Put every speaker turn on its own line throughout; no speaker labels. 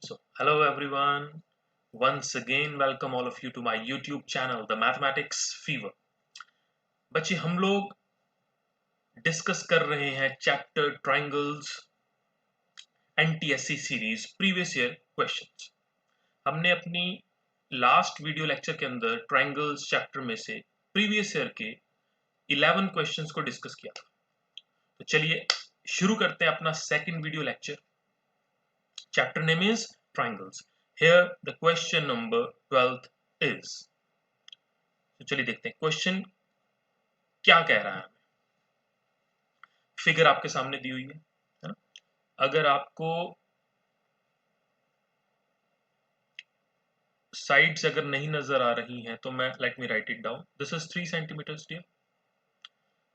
So, hello everyone. Once again, welcome all of you to my YouTube channel, The Mathematics Fever. बच्चे हम लोग discuss कर रहे हैं chapter triangles NTSC series previous year questions. हमने अपनी लास्ट वीडियो लेक्चर के अंदर ट्राइंगल्स चैप्टर में से प्रीवियस ईयर के 11 क्वेश्चंस को डिस्कस किया था। तो चलिए शुरू करते हैं अपना second video lecture. Chapter name is triangles. Here the question number 12 is. तो चलिए देखते हैं क्वेश्चन क्या कह रहा है। फिगर आपके सामने दी हुई है ना। अगर आपको साइड्स अगर नहीं नजर आ रही हैं तो मैं let me write it down. This is 3 centimetres dear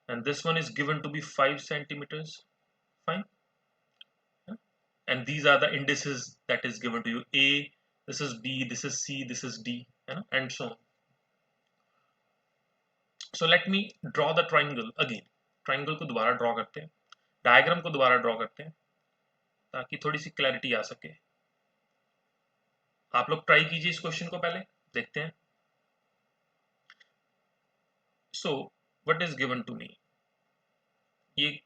and this one is given to be 5 centimetres. Fine. And these are the indices that is given to you. A, this is B, this is C, this is D, है ना, and so on. So let me draw the triangle again. Triangle को दोबारा draw करते हैं, diagram को दोबारा draw करते हैं ताकि थोड़ी सी क्लैरिटी आ सके। आप लोग ट्राई कीजिए इस क्वेश्चन को, पहले देखते हैं। So what is given to me, ये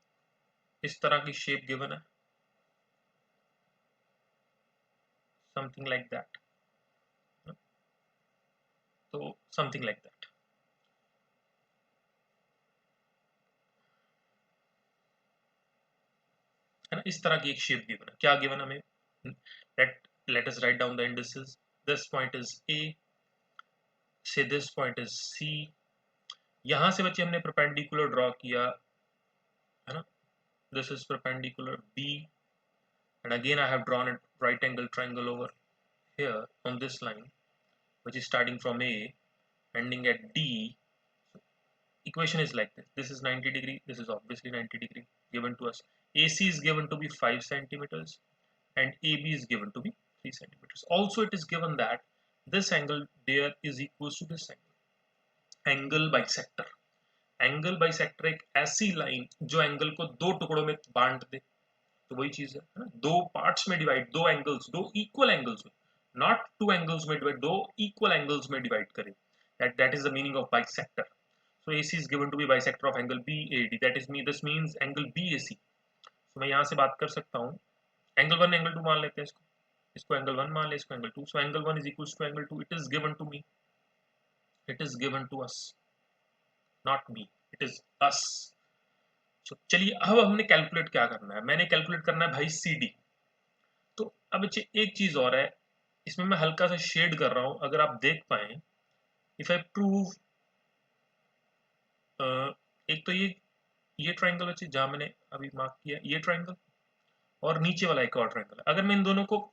इस तरह की शेप गिवन है, समथिंग लाइक दैट। तो समथिंग लाइक दैट है ना, इस तरह की एक शेप गिवन है। क्या गिवन हमें? Let us write down the indices. This point is a, से दिस पॉइंट इज सी। यहां से बच्चे हमने परपेंडिकुलर ड्रॉ किया है ना। This is perpendicular B and again I have drawn a right angle triangle over here on this line which is starting from A ending at D. Equation is like this. This is 90 degree, this is obviously 90 degree given to us. AC is given to be 5 centimeters and AB is given to be 3 centimeters. Also it is given that this angle there is equals to this angle. Angle bisector. Angle bisector एक ऐसी line जो angle को दो टुकड़ों में बांट दे। तो वही चीज है, दो पार्ट्स में डिवाइड, दो एंगल्स, दो इक्वल एंगल्स में, नॉट टू एंगल्स में डिवाइड, दो इक्वल एंगल्स में डिवाइड करे। That is the meaning of bisector. So AC is given to be bisector of angle BAD. That is this means angle BAC. तो मैं यहाँ से बात कर सकता हूँ, एंगल 1 एंगल 2 मान लेते हैं इसको, इसको एंगल 1 मान ले, इसको angle 2। So angle 1 is equals to angle 2. It is given to me, it is given to us, not me, it is us. So, चलिए अब हमने कैलकुलेट क्या करना है। मैंने कैलकुलेट करना है भाई CD। तो अब एक चीज और है, इसमें मैं हल्का सा शेड कर रहा हूं, अगर आप देख पाए। इफ आई प्रूव, एक तो ये ट्राइंगल बच्चे जहां मैंने अभी मार्क किया, ये ट्राइंगल और नीचे वाला एक और ट्राइंगल। अगर मैं इन दोनों को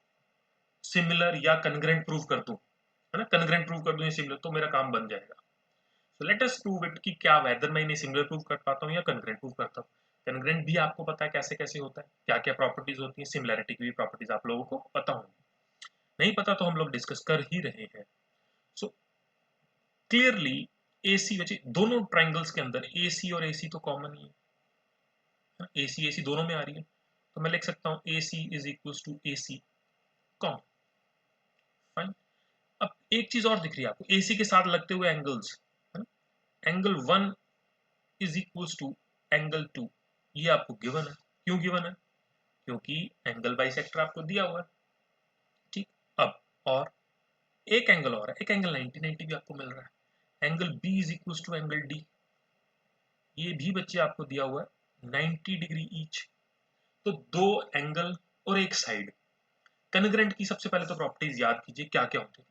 सिमिलर या कन्ग्रेंट प्रूव कर दूं, है ना, कन्ग्रेंट प्रूव कर दूं या सिमिलर, तो मेरा काम बन जाएगा। So let us prove it कि क्या वेदर मैं इन्हें सिमिलर प्रूव कर पाता हूँ या कन्ग्रेंट प्रूव करता हूँ। कन्ग्रेंट भी आपको पता है कैसे कैसे होता है, क्या क्या प्रॉपर्टीज होती है। सिमिलैरिटी की भी प्रॉपर्टीज आप लोगों को पता होंगी, नहीं पता तो हम लोग डिस्कस कर ही रहे हैं। सो क्लियरली AC बचे दोनों ट्राइंगल्स के अंदर, AC और AC तो कॉमन ही है, AC AC दोनों में आ रही है। तो मैं लिख सकता हूँ AC is equal to AC common. Fine. अब एक चीज और दिख रही है आपको, AC के साथ लगते हुए एंगल्स, है ना। Angle 1 is equal to angle 2, ये आपको गिवन है। क्यों गिवन है? क्योंकि एंगल बाइसेक्टर आपको दिया हुआ है। ठीक। अब और एक एंगल और है, एक एंगल 90 90 भी आपको मिल रहा है। Angle B is equal to angle D, ये भी बच्चे आपको दिया हुआ है 90 डिग्री ईच। तो दो एंगल और एक साइड। कन्ग्रेंट की सबसे पहले तो प्रॉपर्टीज याद कीजिए क्या क्या होती है।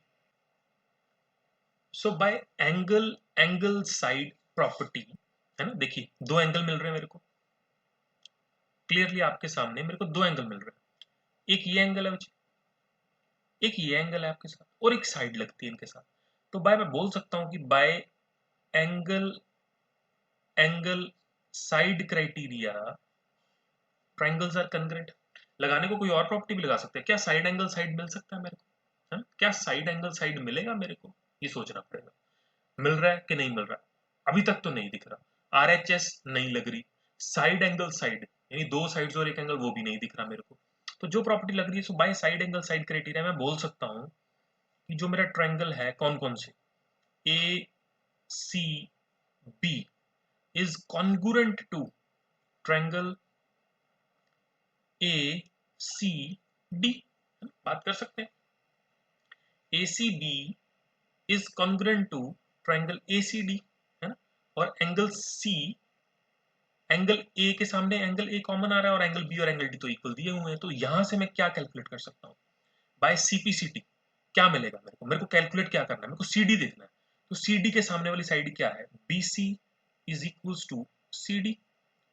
So bye angle side property, है ना, देखिए दो एंगल मिल रहे हैं मेरे को, क्लियरली आपके सामने मेरे को दो एंगल मिल रहे हैं। एक ये एंगल है बच्चे, एक ये एंगल है आपके साथ, और एक साइड लगती है इनके साथ। तो बाय मैं बोल सकता हूं कि by angle side criteria triangles are congruent. लगाने को कोई और प्रॉपर्टी भी लगा सकते हैं। क्या साइड एंगल साइड मिल सकता है मेरे को, है ना? क्या साइड एंगल साइड मिलेगा मेरे को, ये सोचना पड़ेगा। मिल रहा है कि नहीं मिल रहा, अभी तक तो नहीं दिख रहा। RHS नहीं लग रही। साइड एंगल साइड यानी दो साइड्स और एक एंगल, वो भी नहीं दिख रहा मेरे को। तो जो प्रॉपर्टी लग रही है, so by side angle side criteria मैं बोल सकता हूं कि जो मेरा ट्रायंगल है कौन कौन से, A C B is congruent to triangle A C D. बात कर सकते हैं, A C B is congruent to triangle A C D, है ना। और एंगल सी, एंगल ए के सामने एंगल ए कॉमन आ रहा है और एंगल बी और एंगल डी तो इक्वल दिए हुए हैं, तो यहां से मैं क्या कैलकुलेट कर सकता हूँ बाय सीपीसीटी। क्या मिलेगा मेरे को कैलकुलेट क्या करना है, मेरे को सीडी देखना है। तो सीडी के सामने वाली साइड क्या है, BC is equals to CD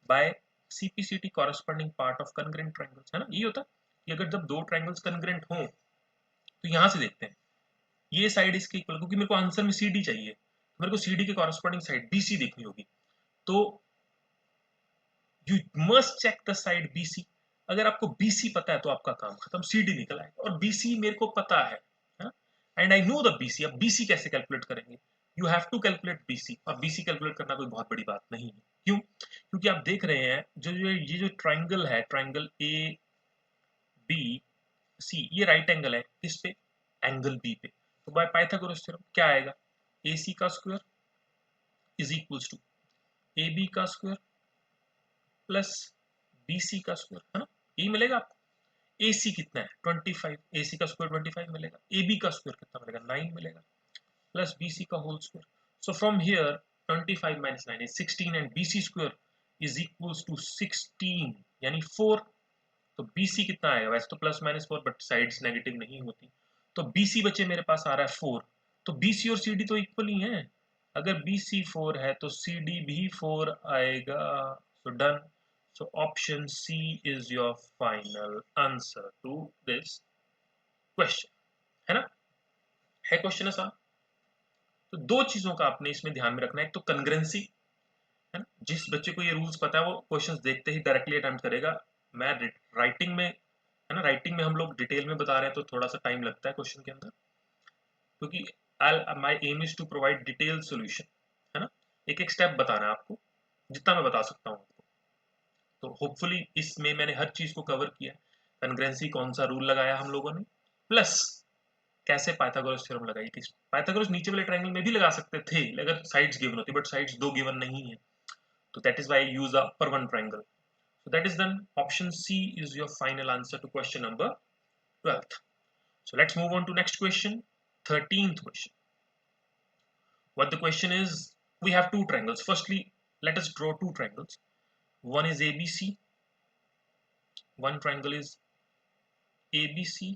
by CPCT corresponding part of congruent triangles, है ना। ये होता है कि अगर जब दो ट्रायंगल्स कॉन्ग्रुएंट हो तो यहां से देखते हैं ये साइड इसके इक्वल, क्योंकि मेरे को आंसर में सीडी चाहिए, तो मेरे को सीडी के कॉरेस्पॉन्डिंग साइड बीसी देखनी होगी। तो you must check the side BC. अगर आपको बीसी पता है तो आपका काम खत्म, सीडी निकल आएगा। और बीसी मेरे को पता है, and I know the BC. अब बीसी कैसे कैलकुलेट करेंगे, you have to calculate BC. और बीसी कैलकुलेट करना कोई बहुत बड़ी बात नहीं है। क्यों? क्योंकि आप देख रहे हैं ये जो ट्राइंगल है, ट्राइंगल ए बी सी, ये राइट एंगल है किस पे, एंगल बी पे। तो बाय पाइथागोरस थ्योरम क्या आएगा, ए सी का square is equals to A B का स्क्वायर प्लस बी सी का स्क्वायर, है ना। यही मिलेगा आपको। ए सी कितना है 25, ए सी का स्क्वायर 25 मिलेगा, ए बी का स्क्वायर कितना मिलेगा 9 मिलेगा, प्लस बी सी का whole square. So from here 25 minus 9 is 16 and BC square is equals to 16 यानी 4। तो BC कितना आएगा, वैसे तो plus minus 4 but sides negative नहीं होती, तो BC बचे मेरे पास आ रहा है 4। तो BC और CD तो इक्वल ही हैं। अगर BC 4 है तो CD भी 4 आएगा। So done. So option C is your final answer to this question, है ना। है क्वेश्चन आसान। तो दो चीजों का आपने इसमें ध्यान में रखना है, एक तो कंग्रेंसी, है ना। जिस बच्चे को ये रूल्स पता है वो क्वेश्चंस देखते ही डायरेक्टली अटेम्प्ट करेगा। मैं राइटिंग में, है ना, राइटिंग में हम लोग डिटेल में बता रहे हैं तो थोड़ा सा टाइम लगता है क्वेश्चन के अंदर, क्योंकि my aim is to provide detail solution, है ना। एक एक स्टेप बताना है आपको, जितना मैं बता सकता हूँ आपको। तो होपफुली इसमें मैंने हर चीज को कवर किया। कंग्रेंसी कौन सा रूल लगाया हम लोगों ने, प्लस कैसे पाइथागोरस थ्योरम लगाई थी। पाइथागोरस नीचे वाले ट्रायंगल में भी लगा सकते थे अगर साइड्स गिवन होती, बट साइड्स दो गिवन नहीं है, तो that is why I use a upper one triangle. So that is done. Option C is your final answer to question number 12th. So let's move on to next question, 13th question. What the question is, we have two triangles. Firstly, let us draw two triangles. One is ABC. One triangle is ABC.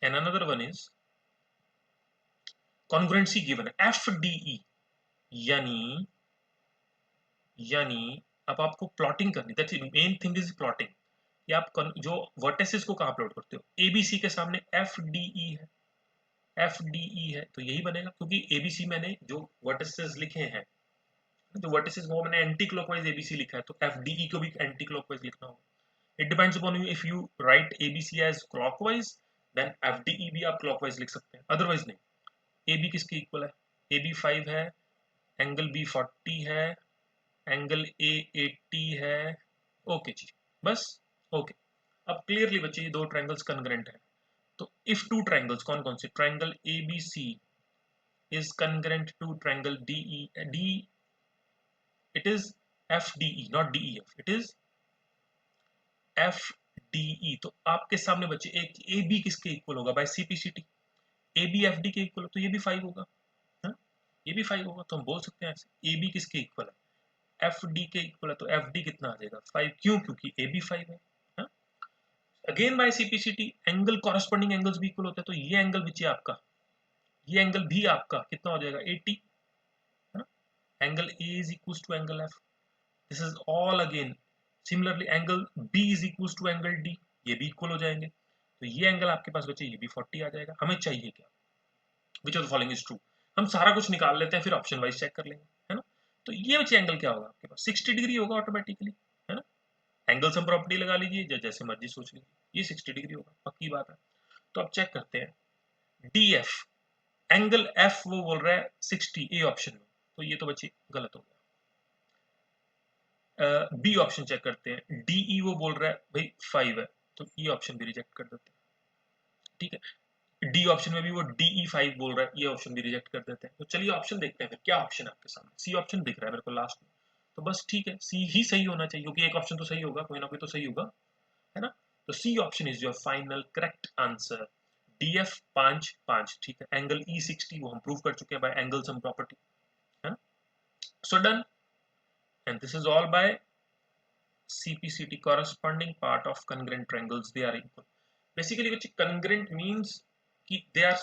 And another one is congruency given FDE. यानी अब आपको plotting करनी, that's main thing is plotting. ये आप जो vertices को कहाँ plot करते हो, एबीसी के सामने FDE है, FDE है तो यही बनेगा, क्योंकि एबीसी मैंने जो वर्टिसेस लिखे हैं, जो वर्टिसेस वो मैंने एंटी क्लॉकवाइज एबीसी लिखा है, तो FDE को भी एंटी क्लॉकवाइज लिखना होगा। It depends upon you, if you write ABC as clockwise then FDE भी आप क्लॉकवाइज लिख सकते हैं, अदरवाइज नहीं। AB किसके इक्वल है, AB 5 है, एंगल B 40 है, एंगल A 80 है। ओके जी, बस ओके। अब क्लियरली बच्चे ये दो ट्रायंगल्स कॉन्ग्रुएंट है। तो इफ टू ट्रायंगल्स कौन कौन से, triangle ABC is congruent to triangle DE, it is FDE, not DEF, it is FDE। तो आपके सामने बच्चे एक AB किसके इक्वल होगा बाय CPCT, AB FD के इक्वल, तो ये भी 5 होगा, है, ये भी 5 होगा। तो हम बोल सकते हैं ऐसे, AB किसके इक्वल है, FD के इक्वल है, तो FD कितना आ जाएगा 5। क्यों? क्योंकि AB 5 है। Again by CPCT angle corresponding angles भी इक्वल होते हैं, तो ये एंगल बच्चे आपका, ये एंगल भी आपका कितना हो जाएगा 80, है ना। Angle A is equals to angle F, this is all again similarly angle B is equals to angle D, ये भी इक्वल हो जाएंगे। तो ये एंगल आपके पास बचे, ये भी 40 आ जाएगा। हमें चाहिए क्या, which of the following is true. हम सारा कुछ निकाल लेते हैं फिर ऑप्शन वाइज चेक कर लेंगे, है ना। तो ये बचे एंगल क्या होगा आपके पास 60 डिग्री होगा ऑटोमेटिकली, है ना। एंगल सम प्रॉपर्टी लगा लीजिए, जैसे मर्जी सोच लीजिए, ये 60 डिग्री होगा, पक्की बात है। तो अब चेक करते हैं DF, एंगल F वो बोल रहा है 60 ए ऑप्शन में, तो ये तो बच्चे गलत हो गया। बी ऑप्शन चेक करते हैं, डी ई वो बोल रहा है भाई 5 है, तो ये ऑप्शन भी रिजेक्ट कर देते हैं। ठीक है, डी ऑप्शन में भी वो डी ई 5 बोल रहा है, ये ऑप्शन भी रिजेक्ट कर देते हैं। तो चलिए ऑप्शन देखते हैं फिर क्या ऑप्शन है आपके सामने। सी ऑप्शन दिख रहा है मेरे को लास्ट में, तो बस ठीक है, सी ही सही होना चाहिए, क्योंकि एक ऑप्शन तो सही होगा, कोई ना कोई तो सही होगा, है ना। तो C option is your final correct answer. D F 5 5, ठीक है। एंगल ई 60 वो हम प्रूव कर चुके हैं बाय एंगल सम प्रॉपर्टी, है ना। So done, and this is all by CPCT, corresponding part of congruent triangles, they are equal. Basically which congruent means कि they are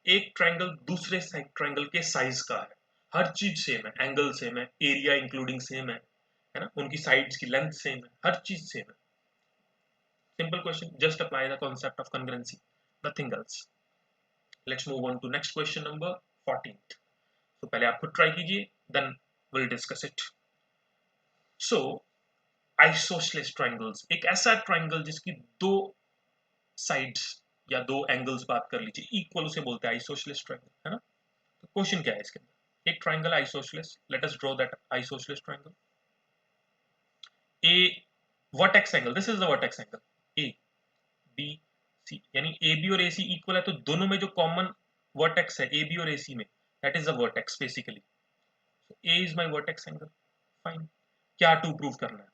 एक ट्रायंगल दूसरे ट्रायंगल के साइज का है, हर चीज सेम है, एंगल सेम है, एरिया इंक्लूडिंग सेम है ना, उनकी साइड्स की लेंथ सेम है, हर चीज सेम है। Simple question, just apply the concept of congruency, nothing else. Let's move on to next question number 14th। तो पहले आप खुद ट्राई कीजिए, then will discuss it. So isosceles triangles, एक ऐसा ट्रायंगल जिसकी दो साइड्स या दो एंगल्स बात कर लीजिए इक्वल, उसे बोलते हैं आइसोसेलेस ट्रायंगल, है ना। तो क्वेश्चन क्या है इसके अंदर, एक triangle isosceles, let us draw that isosceles triangle. A vertex angle, this is the vertex angle A B C, यानी ए बी और ए सी इक्वल है, तो दोनों में जो कॉमन वर्टेक्स है ए बी और ए सी में, that is the vertex basically. So A is my vertex angle, fine. क्या टू प्रूव करना है,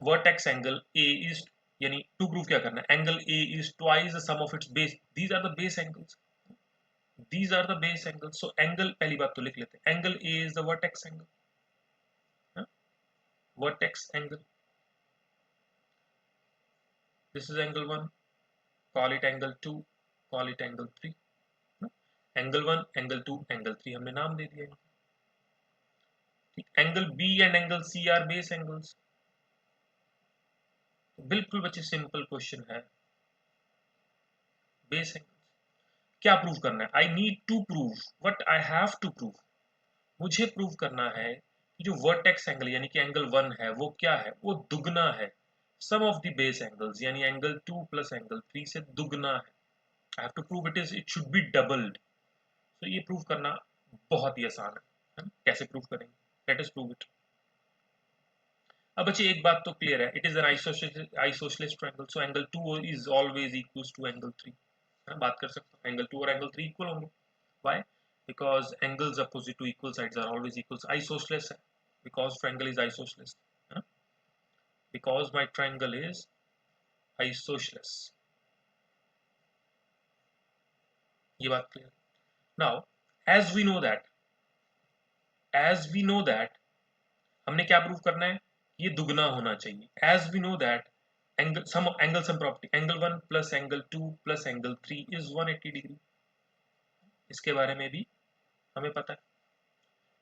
vertex angle A is, यानी टू प्रूव क्या करना है, angle A is twice the sum of its base, these are the base angles, these are the base angles। so angle, पहली बात तो लिख लेते हैं, angle A is the vertex angle, vertex angle, this is angle 1, call it angle 2, call it angle 3, angle 1 angle 2 angle 3 हमने नाम दे दिया। Angle B and angle C are base angles. बिल्कुल बच्चे सिंपल क्वेश्चन है, बेस एंगल क्या prove करना है, I need to prove what I have to prove, मुझे प्रूव करना है कि जो वर्टेक्स एंगल यानी कि एंगल 1 है वो क्या है, वो दुगना है sum of the base angles, यानी एंगल 2 प्लस एंगल 3 से दुगना है। I have to prove it should be doubled. तो ये प्रूव करना बहुत ही आसान है ना? कैसे प्रूव करेंगे, लेट अस प्रूव इट। अब बच्चे एक बात तो क्लियर है, it is an isosceles triangle, so angle 2 is always equals to angle 3, बात कर सकते हैं, एंगल 2 और एंगल 3 इक्वल होंगे। Why, because angles opposite to equal sides are always equals, isosceles है because triangle is isosceles, है? because my triangle is isosceles, ये बात clear. now as we know that हमने क्या प्रूव करना है, ये दुगना होना चाहिए, as we know that angle sum property angle 1 plus angle 2 plus angle 3 is 180 degree, इसके बारे में भी हमें पता है।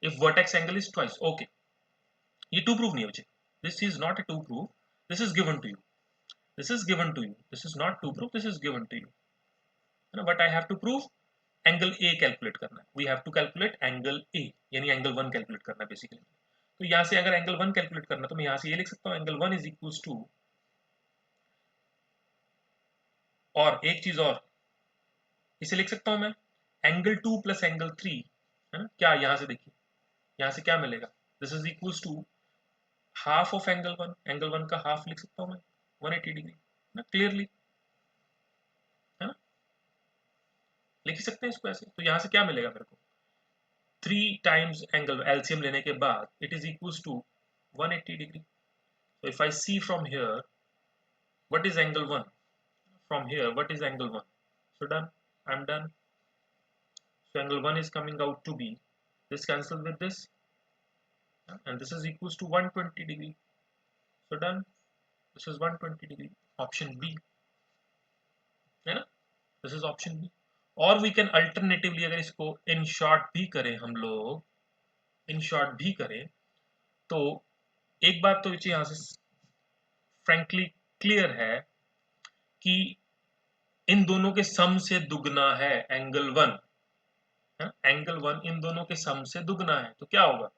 if vertex angle is twice, okay, ये टू प्रूव नहीं है बच्चे, this is not a to prove, this is given to you, this is given to you, this is not to prove, this is given to you, है ना। but I have to prove angle A calculate करना है, we have to calculate angle A, यानी angle 1 calculate करना है basically. तो यहाँ से अगर एंगल 1 कैलकुलेट करना, तो मैं यहाँ से ये लिख सकता हूँ एंगल 1 इज इक्वल्स टू, और एक चीज और इसे लिख सकता हूँ मैं, एंगल 2 प्लस एंगल 3, है ना। क्या यहाँ से देखिए, यहाँ से क्या मिलेगा, this is equals to half of angle 1, angle 1 का हाफ लिख सकता हूँ मैं 180 डिग्री ना, क्लियरली, है ना, लिख सकते हैं इसको ऐसे। तो यहाँ से क्या मिलेगा मेरे को, 3 टाइम्स एंगल, एलसीएम लेने के बाद it is equals to 180 degree. So if I see from here, what is angle 1? From here, what is angle 1? So done, I'm done. So angle 1 is coming out to be, this cancels with this, and this is equals to 120 degree. So done, this is 120 degree, option B, है ना, this is option B। और we can alternatively अगर इसको in short भी करें हम लोग, in short भी करें, तो एक बात तो यहाँ से फ्रैंकली क्लियर है कि इन दोनों के सम से दुगना है एंगल 1, एंगल 1 इन दोनों के सम से दुगना है, तो क्या होगा,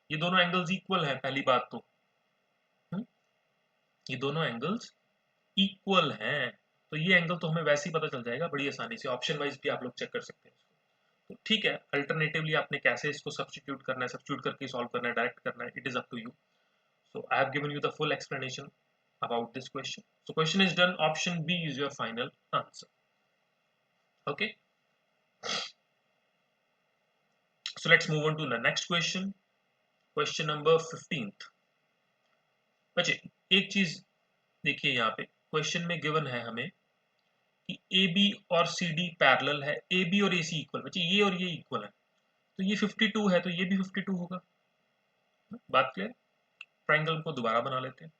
ये दोनों एंगल्स इक्वल है, पहली बात तो ये दोनों एंगल्स इक्वल हैं, तो ये एंगल तो हमें वैसे ही पता चल जाएगा बड़ी आसानी से, ऑप्शन वाइज भी आप लोग चेक कर सकते हैं। तो ठीक है, अल्टरनेटिवली आपने कैसे इसको सब्स्टिट्यूट करना है, सब्स्टिट्यूट करके सॉल्व करना है, डायरेक्ट करना है, it is up to you. So I have given you the full explanation about this question. So question is done. Option B is your final answer. Okay. So let's move on to the next question. Question number 15th. बच्चे एक चीज देखिए, यहाँ पे question में given है हमें कि ए बी और सी डी पैरेलल है, ए बी और ए सी इक्वल. बच्चे ये और ये इक्वल है, तो ये 52 है, तो ये भी 52 होगा. बात क्लियर? ट्राइंगल को दोबारा बना लेते हैं.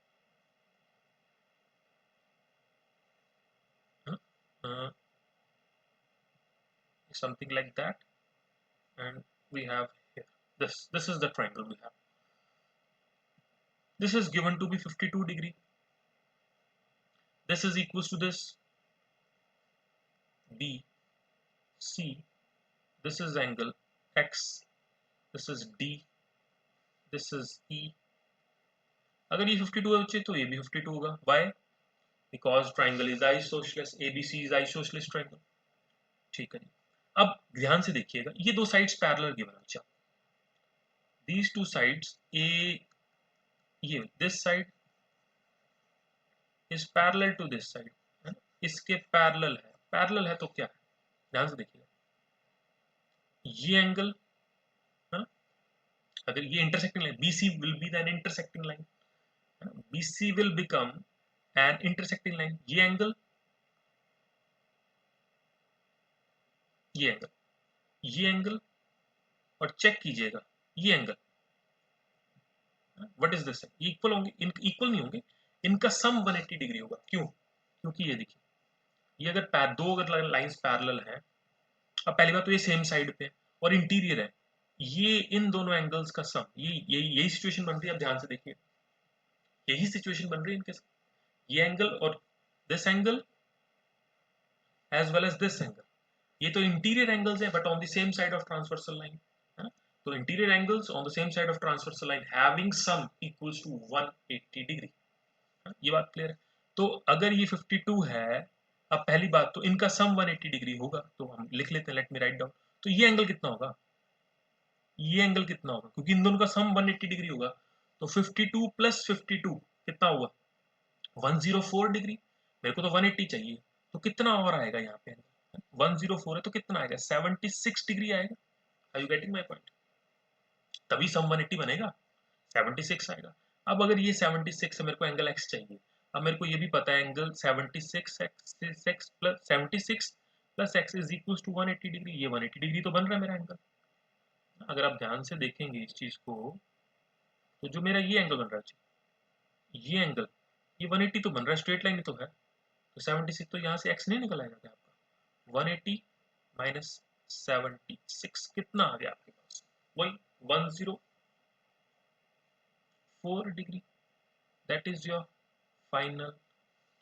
Something like that, and we have here this is the triangle we have. This is given to be 52 degree. This is equals to this B C. This is angle X. This is D. This is E. अगर ये 52 है बच्चे, तो ये भी 52 होगा. Why? Because triangle is isosceles. ABC is isosceles triangle. ठीक है. अब ध्यान से देखिएगा, ये दो साइड्स पैरेलल गिवन है. अच्छा, these two sides A, ये this side is parallel to this side, है ना? इसके पैरेलल है. पैरेलल है तो क्या है? ध्यान से देखिएगा, ये एंगल है ना, अगर ये intersecting line BC will be the intersecting line, BC will become an intersecting line. ये एंगल, ये एंगल, ये एंगल, और चेक कीजिएगा ये angle. What is this? Equal होंगे? इक्वल नहीं होंगे, इनका सम 180 डिग्री होगा. क्यों? क्योंकि ये देखिए, ये अगर दो अगर लाइंस पैरेलल हैं, अब पहली बात तो ये सेम साइड पे और इंटीरियर है, ये इन दोनों एंगल्स का सम, यही सिचुएशन बन रही है. अब ध्यान से देखिए, यही सिचुएशन बन रही है इनके साथ. ये एंगल और this angle as well as this angle, ये तो इंटीरियर एंगल्स है but on the same side of transversal line, है ना. तो interior angles on the same side of transversal line having sum equals to 180 degree. ये बात clear है? तो अगर ये 52 है, अब पहली बात तो इनका सम 180 डिग्री होगा, तो हम लिख लेते हैं, लेट मी राइट डाउन. तो ये एंगल कितना होगा? ये एंगल कितना होगा? क्योंकि इन दोनों का सम 180 डिग्री होगा, तो 52 प्लस 52 कितना हुआ? 104 डिग्री. मेरे को तो 180 चाहिए, तो कितना और आएगा यहाँ पे? 104 है तो कितना आएगा? 76 डिग्री आएगा. Are you getting my point? तभी सम 180 बनेगा, 76 आएगा. अब अगर ये 76 है, मेरे को एंगल एक्स चाहिए. अब मेरे को ये भी पता है angle 76 plus x is equal to 180 degree. ये 180 डिग्री तो बन रहा है मेरा एंगल. अगर आप ध्यान से देखेंगे इस चीज को, तो जो मेरा ये एंगल बन रहा है, ये एंगल, ये 180 तो बन रहा है, स्ट्रेट लाइन ही तो है. तो 76, तो यहाँ से एक्स नहीं निकल आएगा क्या आपका? 180 माइनस 76 कितना आ गया आपके पास? वही 104 degree. That is your final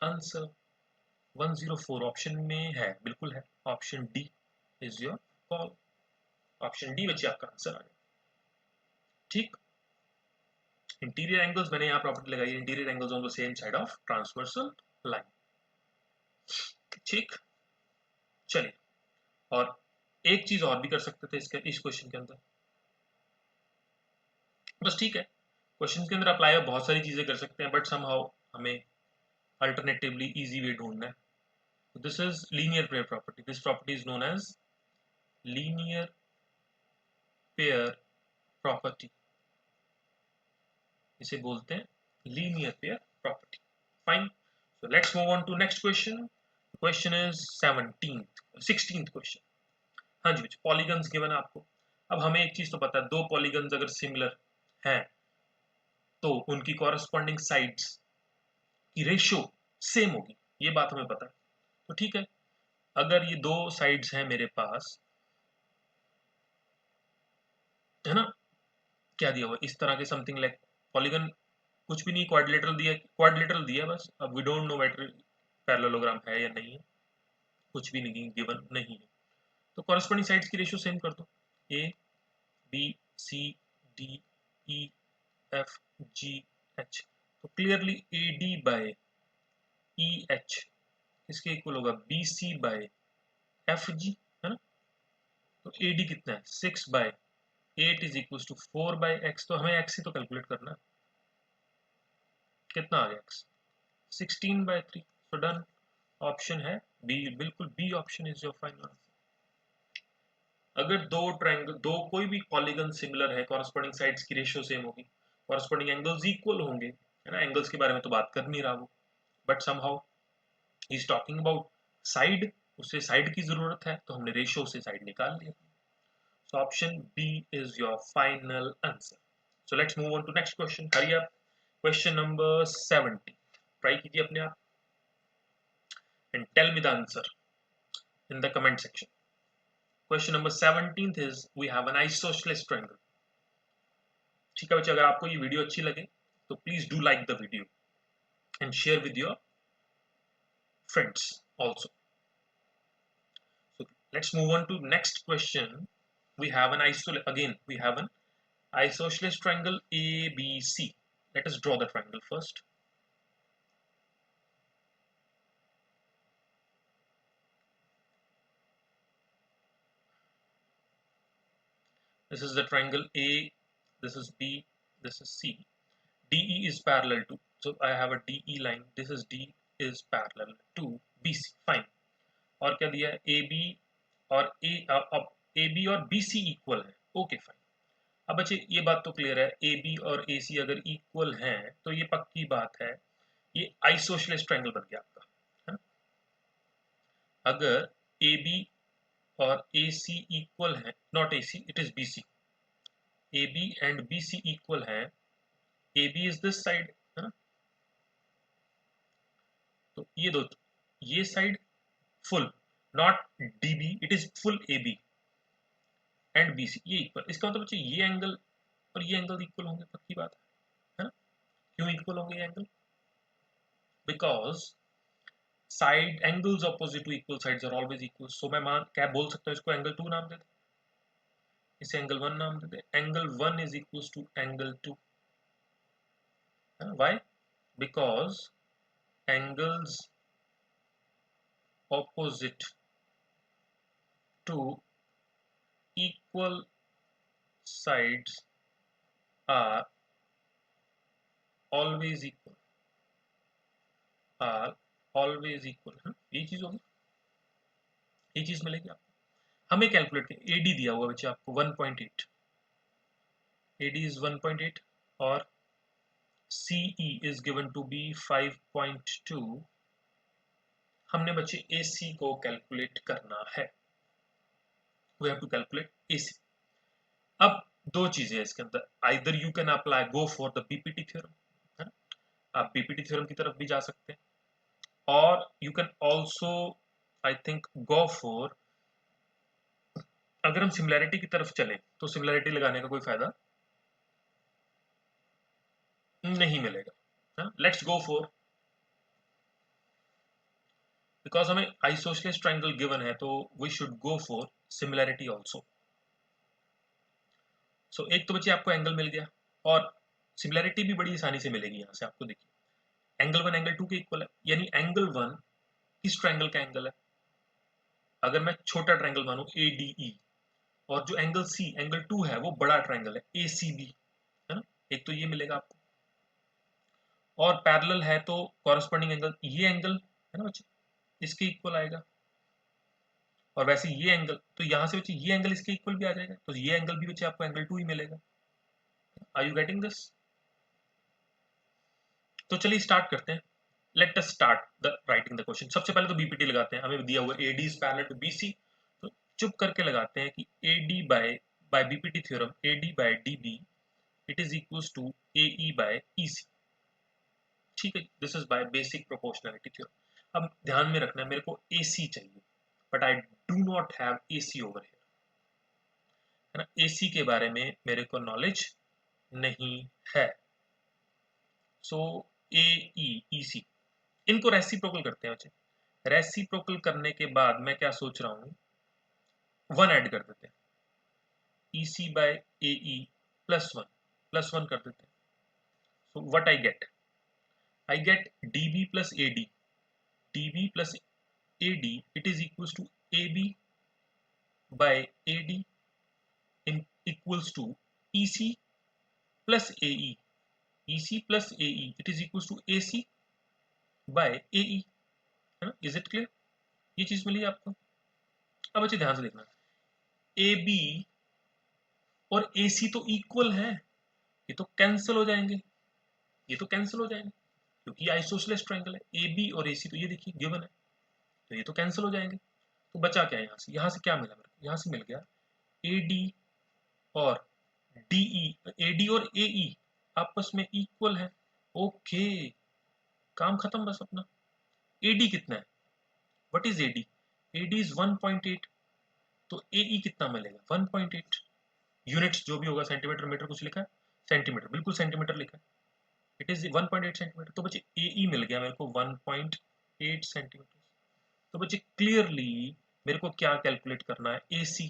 answer. 104 option में है, बिल्कुल है. Option D is your call. Option D बच्चे आपका आंसर आ गया. ठीक. इंटीरियर एंगल्स, मैंने यहाँ प्रॉपर्टी लगाई, interior angles on the same side of transversal line. ठीक, चलिए. और एक चीज और भी कर सकते थे इसके, इस क्वेश्चन के अंदर. बस ठीक है, क्वेश्चन के अंदर अप्लाई बहुत सारी चीजें कर सकते हैं, बट समहाउ हमें अल्टरनेटिवली इजी वे ढूंढना है. This is linear pair property. This property is known as linear pair property. इसे बोलते हैं linear pair property. Fine. So let's move on to next question. The question is 16th question. हाँ जी बच्चे, polygons given है आपको. अब हमें एक चीज तो पता है, दो पॉलीगन्स अगर सिमिलर हैं तो उनकी कॉरेस्पॉन्डिंग साइड्स की रेशियो सेम होगी, ये बात हमें पता है. तो ठीक है, अगर ये दो साइड्स हैं मेरे पास, है ना, क्या दिया हुआ इस तरह के समथिंग लाइक पॉलीगन, कुछ भी नहीं, क्वाड्रिलेटरल दिया बस. अब we don't know whether parallelogram है या नहीं है, कुछ भी नहीं गिवन नहीं है. तो कॉरेस्पॉन्डिंग साइड्स की रेशियो सेम कर दो. A B C D E F G H. तो clearly A D by E H इसके इक्वल होगा B C by F G, है ना. तो AD कितना है 6/8 इज इक्वल टू 4/x, तो हमें x ही तो कैलकुलेट करना है, कितना आ गया x 16/3। सो डन, ऑप्शन है बी, बिल्कुल B option is your final answer. अगर दो ट्रायंगल, दो कोई भी पॉलीगन सिमिलर है, कॉरस्पॉन्डिंग साइड्स की रेशियो सेम होगी, कॉरस्पॉन्डिंग एंगल्स इक्वल होंगे, है ना, एंगल्स के बारे में तो बात कर नहीं रहा वो, but somehow he is talking about side, उसे साइड की जरूरत है तो हमने रेशियो से साइड निकाल लिया। So option B is your final answer. So let's move on to next question, hurry up. Question number 70, try कीजिए अपने आप and tell me the answer in the comment section. Question number 17th is we have an isosceles triangle. ठीक है बच्चे, अगर आपको ये video अच्छी लगे तो please do like the video and share with your friends also. So let's move on to next question. We have an isosceles triangle ABC. Let us draw the triangle first. This is the triangle A, this is B, this is C. DE is parallel to, so I have a DE line, this is D is parallel to BC. Fine. और क्या दिया है AB और अब AB और BC equal है, okay fine. अब बच्चे ये बात तो क्लियर है, AB और AC अगर इक्वल हैं तो ये पक्की बात है, ये आइसोसेलेस ट्रायंगल बन गया आपका, है ना। अगर AB और AC इक्वल है, not AC, it is BC, AB and BC equal है, AB इज दिस साइड, है ना, तो ये दो, ये side full, not DB, it is full AB and BC, ये इक्वल, इसका मतलब बच्चे ये एंगल और ये एंगल इक्वल होंगे, पक्की बात है ना। क्यों इक्वल होंगे ये angle? Because side angles opposite to equal sides are always equal. So मैं मान क्या बोल सकता हूँ, इसको एंगल 2 नाम दे दे, इसे एंगल 1 नाम दे दे, angle 1 is equal to angle 2। Why? Because angles opposite to equal sides are always equal, are always equal। ये चीज होगी, ये चीज मिलेगी आपको। हमें कैलकुलेट करें, AD दिया हुआ बच्चे आपको 1.8, AD is 1.8 और CE is given to be 5.2। हमने बच्चे AC को कैलकुलेट करना है, we have to calculate AC। अब दो चीजें हैं इसके अंदर, either you can apply go for the BPT theorem, है ना, आप बीपीटी थ्योरम की तरफ भी जा सकते हैं, और you can also I think go for, अगर हम सिमिलैरिटी की तरफ चले तो सिमिलैरिटी लगाने का कोई फायदा नहीं मिलेगा। लेट्स गो फॉर, बिकॉज हमें आइसोसेलेस ट्रायंगल गिवन है तो we should go for similarity also. So एक तो बच्चे आपको एंगल मिल गया, और सिमिलैरिटी भी बड़ी आसानी से मिलेगी यहां से आपको। देखिए एंगल 1 एंगल 2 के इक्वल है, यानी एंगल 1 किस ट्रायंगल का एंगल है? अगर मैं छोटा ट्रायंगल मानू ADE, और जो एंगल C एंगल 2 है वो बड़ा ट्रायंगल है ACB, है ना, एक तो ये मिलेगा आपको। और पैरेलल है तो कॉरेस्पॉन्डिंग एंगल, ये एंगल है ना बच्चे, इसके इक्वल आएगा, और वैसे ये एंगल, तो यहां से बच्चे ये एंगल इसके इक्वल भी आ जाएगा, तो ये एंगल भी बच्चे आपको एंगल 2 ही मिलेगा। Are you getting this? तो चलिए स्टार्ट करते हैं, let us start the writing the question. सबसे पहले तो बीपीटी लगाते हैं, हमें दिया हुआ AD is parallel to BC, तो चुप करके लगाते हैं कि AD by BPT theorem, AD by DB it is equals to AE by EC। ठीक है, this is by basic proportionality theorem. अब ध्यान में रखना है, मेरे को AC चाहिए, but I do not have AC over here, है ना, AC के बारे में मेरे को नॉलेज नहीं है। सो AE EC, इनको रेसिप्रोकल करते हैं बच्चे। रेसिप्रोकल करने के बाद मैं क्या सोच रहा हूँ, 1 ऐड कर देते हैं, EC by AE plus one कर देते हैं। So what I get DB plus AD, DB plus AD it is equal to AB by AD in equals to EC plus AE, EC plus AE it is equals to AC by AE, है ना? Is it clear? ये चीज मिली आपको। अब अच्छे ध्यान से देखना, AB और AC तो इक्वल है, ये तो कैंसिल हो जाएंगे, ये तो कैंसिल हो जाएंगे क्योंकि आइसोसेलेस ट्रायंगल है। AB और AC तो ये देखिए गिवन है, तो ये तो कैंसिल हो जाएंगे। तो बचा क्या यहाँ से क्या मिला मेरे को, यहाँ से मिल गया AD और DE, AD और AE आपस में इक्वल है। ओके, काम खत्म बस अपना। AD कितना है, what is AD? AD is 1.8, तो AE कितना मिलेगा 1.8। यूनिट्स जो भी होगा, सेंटीमीटर मीटर कुछ लिखा है, सेंटीमीटर, बिल्कुल सेंटीमीटर लिखा है, इट इज 1.8 सेंटीमीटर। तो बच्चे AE मिल गया मेरे को 1.8 सेंटीमीटर। तो बच्चे क्लियरली मेरे को क्या कैलकुलेट करना है, AC।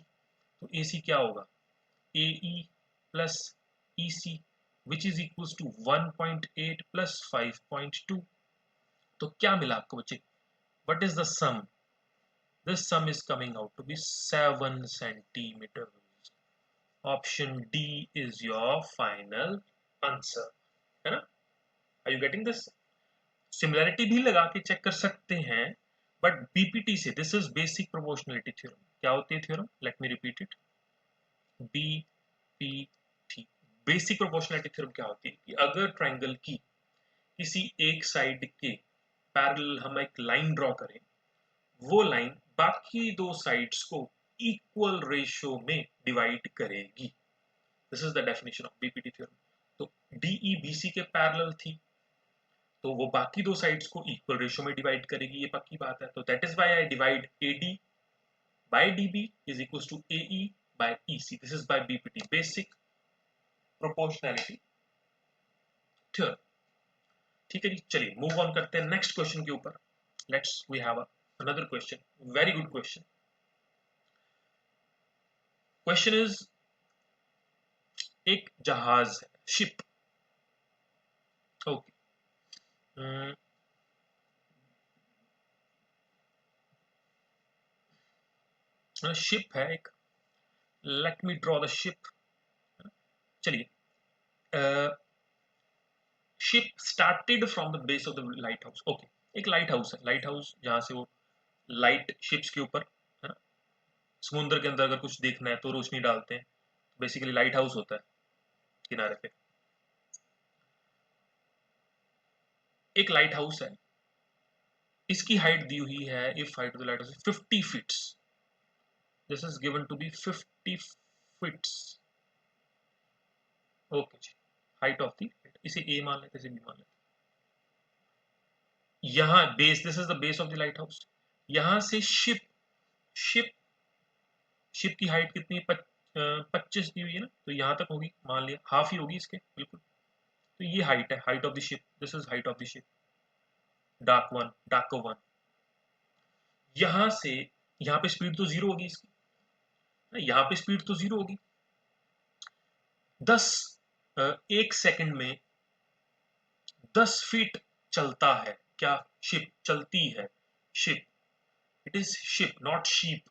तो AC क्या होगा, AE plus EC which is equals to 1.8 plus 5.2। तो क्या मिला आपको बच्चे, what is the sum? This sum is coming out to be 7 centimetre. Option D is your final answer, है ना? Are you getting this? Similarity भी लगा के चेक कर सकते हैं, बट बीपीटी से, this is basic proportionality theorem. क्या होती है theorem, let me repeat it, BPT basic proportionality theorem क्या होती है कि अगर ट्रायंगल की किसी एक साइड के पैरेलल हम एक लाइन ड्रॉ करें, वो लाइन बाकी दो साइड्स को इक्वल रेशियो में डिवाइड करेगी। This is the definition of BPT theorem. तो डीई बीसी के पैरेलल थी, तो वो बाकी दो साइड्स को इक्वल रेशियो में डिवाइड करेगी, ये पक्की बात है। तो that is why I divide AD by DB is equals to AE by EC। This is by BPT, basic proportionality theorem. ठीक है जी, चलिए मूव ऑन करते हैं नेक्स्ट क्वेश्चन के ऊपर। Let's we have another question, very good question. Question is, एक जहाज है, शिप, ओके, शिप है एक, let me draw the ship. चलिए, ship started from the base of the lighthouse. Okay, एक लाइट हाउस है, लाइट हाउस जहां से वो लाइट शिप्स के ऊपर, है ना, समुद्र के अंदर अगर कुछ देखना है तो रोशनी डालते हैं, बेसिकली लाइट हाउस होता है किनारे पे। एक लाइट हाउस है, इसकी हाइट दी हुई है, if height of the lighthouse 50 feets, this is given to be 50 feets. Okay जी, हाइट ऑफ द, इसे ए मान लेते, इसे बी मान लेते। यहाँ base, this is the base of the lighthouse. यहां से शिप, शिप शिप की हाइट कितनी है, 25 दी हुई है ना, तो यहां तक होगी, मान लिया हाफ ही होगी इसके, बिल्कुल। तो ये हाइट है, height of the ship, this is height of the ship, dark one, डार्को वन। यहां से यहाँ पे स्पीड तो जीरो होगी इसकी, यहाँ पे स्पीड तो जीरो होगी। 10 एक सेकंड में 10 फीट चलता है, क्या शिप चलती है, ship, it is ship not sheep.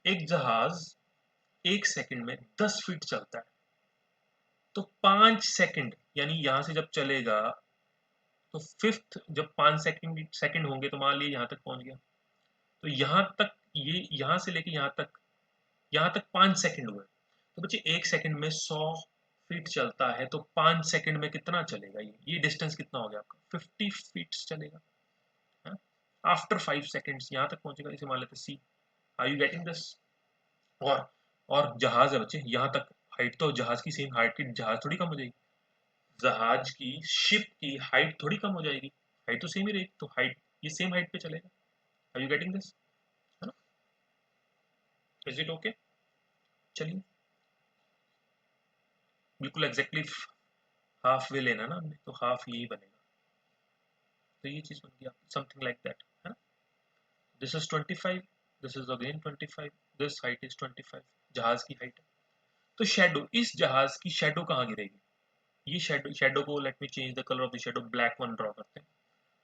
एक जहाज एक सेकंड में 10 फीट चलता है, तो 5 सेकंड, यानी यहां से जब चलेगा तो फिफ्थ, जब 5 सेकंड सेकंड होंगे तो मान लीजिए यहां तक पहुंच गया, तो यहां तक, ये यहां से लेके यहां तक 5 सेकंड हुए। तो बच्चे एक सेकंड में 100 फीट चलता है, तो 5 सेकंड में कितना चलेगा, ये डिस्टेंस कितना हो गया आपका, 50 फीट चलेगा। आफ्टर 5 सेकंड्स यहां तक पहुंचेगा, इसे मान लेते C. Are you getting this? और जहाज है बच्चे, यहां तक हाइट तो जहाज की सेम हाइट की, जहाज थोड़ी कम हो जाएगी, जहाज की, शिप की हाइट थोड़ी कम हो जाएगी, हाइट तो सेम ही रहेगी, तो हाइट, ये सेम हाइट पे चलेगा। आर यू गेटिंग दिस, है ना? Is it okay? चलिए, बिल्कुल एग्जैक्टली हाफ वे लेना ना हमने, तो हाफ यही बनेगा, तो ये चीज बन गया समथिंग लाइक दैट, है ना? This is 25, this is again 25, this height is 25, जहाज की हाइट है। तो शेडो, इस जहाज की शेडो कहाँ गिरेगी, ये शेडो, शेडो को let me change the colour of the shadow, black one draw करते हैं।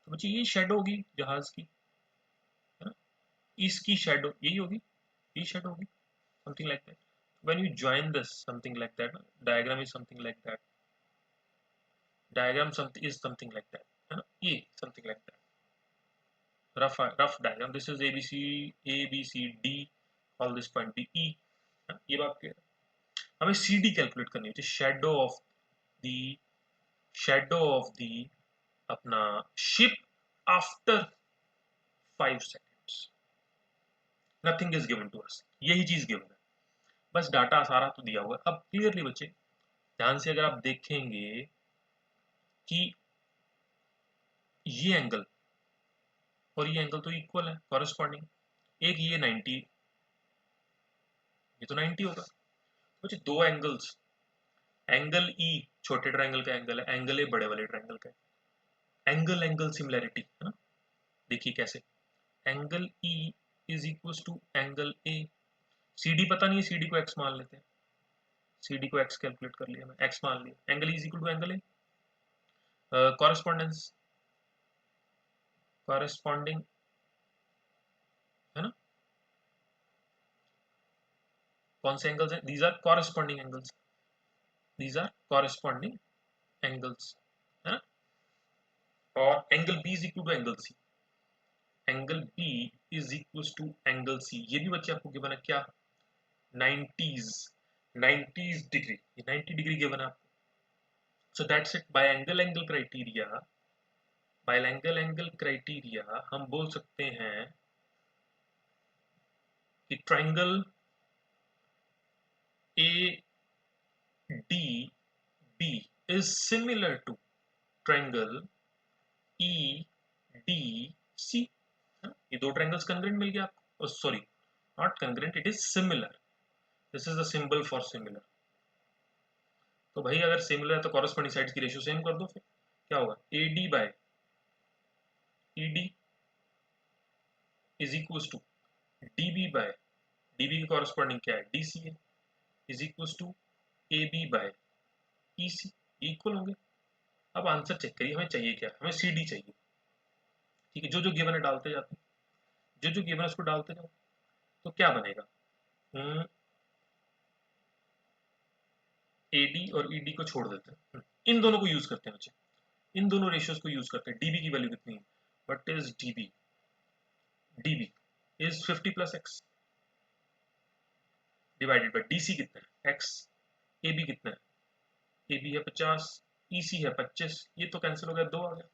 तो बच्चे ये शेडो होगी जहाज की, है ना, इसकी शेडो यही होगी, B शेड होगी, something like that. When you join this, something like that, diagram is something like that. Diagram is something like that, है ना? ये something like that. Rough diagram. This is ABCD. All this point be E. ये बात clear है. हमें CD calculate करनी होती है. शेडो ऑफ द अपना ship after 5 seconds. Nothing is given to us. यही चीज गिवन है, बस डाटा सारा तो दिया हुआ है. अब क्लियरली बच्चे ध्यान से अगर आप देखेंगे कि ये एंगल और ये एंगल तो इक्वल है, कॉरेस्पॉन्डिंग. एक ये 90, ये तो 90 होगा. बच्चे दो एंगल्स, एंगल ई छोटे ट्रायंगल का एंगल है, एंगल ए बड़े वाले ट्रायंगल का है. एंगल एंगल सिमिलैरिटी है ना. देखिए कैसे, angle E is equal to angle A. CD पता नहीं है, CD को x मान लेते हैं. CD को x कैलकुलेट कर लिया, मैं x मान लिया. Angle E is equal to angle A. Correspondence, corresponding है ना. कौन से एंगल्स हैं? These are corresponding angles. These are corresponding angles है ना. और angle B is equal to angle C. Angle B is equal to angle C. ये भी बच्चे आपको गिवन है क्या? 90 डिग्री. ये 90 डिग्री गिवन है आपको. So that's it. Bye angle angle criteria, bye angle criteria हम बोल सकते हैं कि triangle ADB is similar to triangle EDC. ये दो ट्रायंगल्स कंग्रेंट मिल गया आपको. Sorry, not congruent, it is similar. This is the symbol for similar. तो भाई अगर सिमिलर है तो कॉरेस्पॉन्डिंग साइड्स की रेशियो सेम कर दो. फिर क्या होगा? AD by ED is equal to DB by DB की कॉरेस्पॉन्डिंग क्या है? DC है, is equal to AB by EC. Equal होंगे. अब आंसर चेक करिए, हमें चाहिए क्या? हमें CD चाहिए. ठीक है, जो जो गिवन है डालते जाते हैं, जो जो गिवन है उसको डालते जाओ. तो क्या बनेगा? AD और ED को छोड़ देते हैं, इन दोनों को यूज करते हैं बच्चे. इन दोनों रेशियोज को यूज करते हैं. DB की वैल्यू कितनी है? What is DB? DB is 50 plus x divided by DC कितना है? x. AB कितना है? AB है 50, EC है 25. ये तो कैंसिल हो गया, 2 आ गया.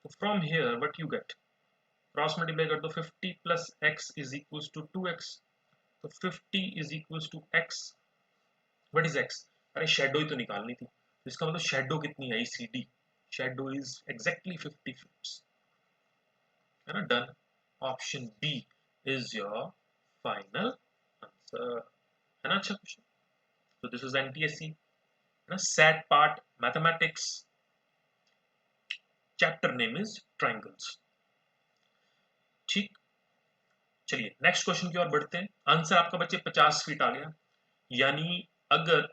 तो from here what you get, cross multiply कर दो. 50 plus x is equal to 2x. तो 50 is equal to x. What is x? अरे शेडो ही तो निकालनी थी. तो इसका मतलब शेडो कितनी है? CD. Shadow is exactly 50 feet है ना. Done. Option B is your final answer है ना. अच्छा क्वेश्चन. तो दिस इज NTSC है ना. Set part mathematics. Chapter name is triangles. ठीक, चलिए नेक्स्ट क्वेश्चन की ओर बढ़ते हैं. आंसर आपका बच्चे 50 फीट आ गया. यानी अगर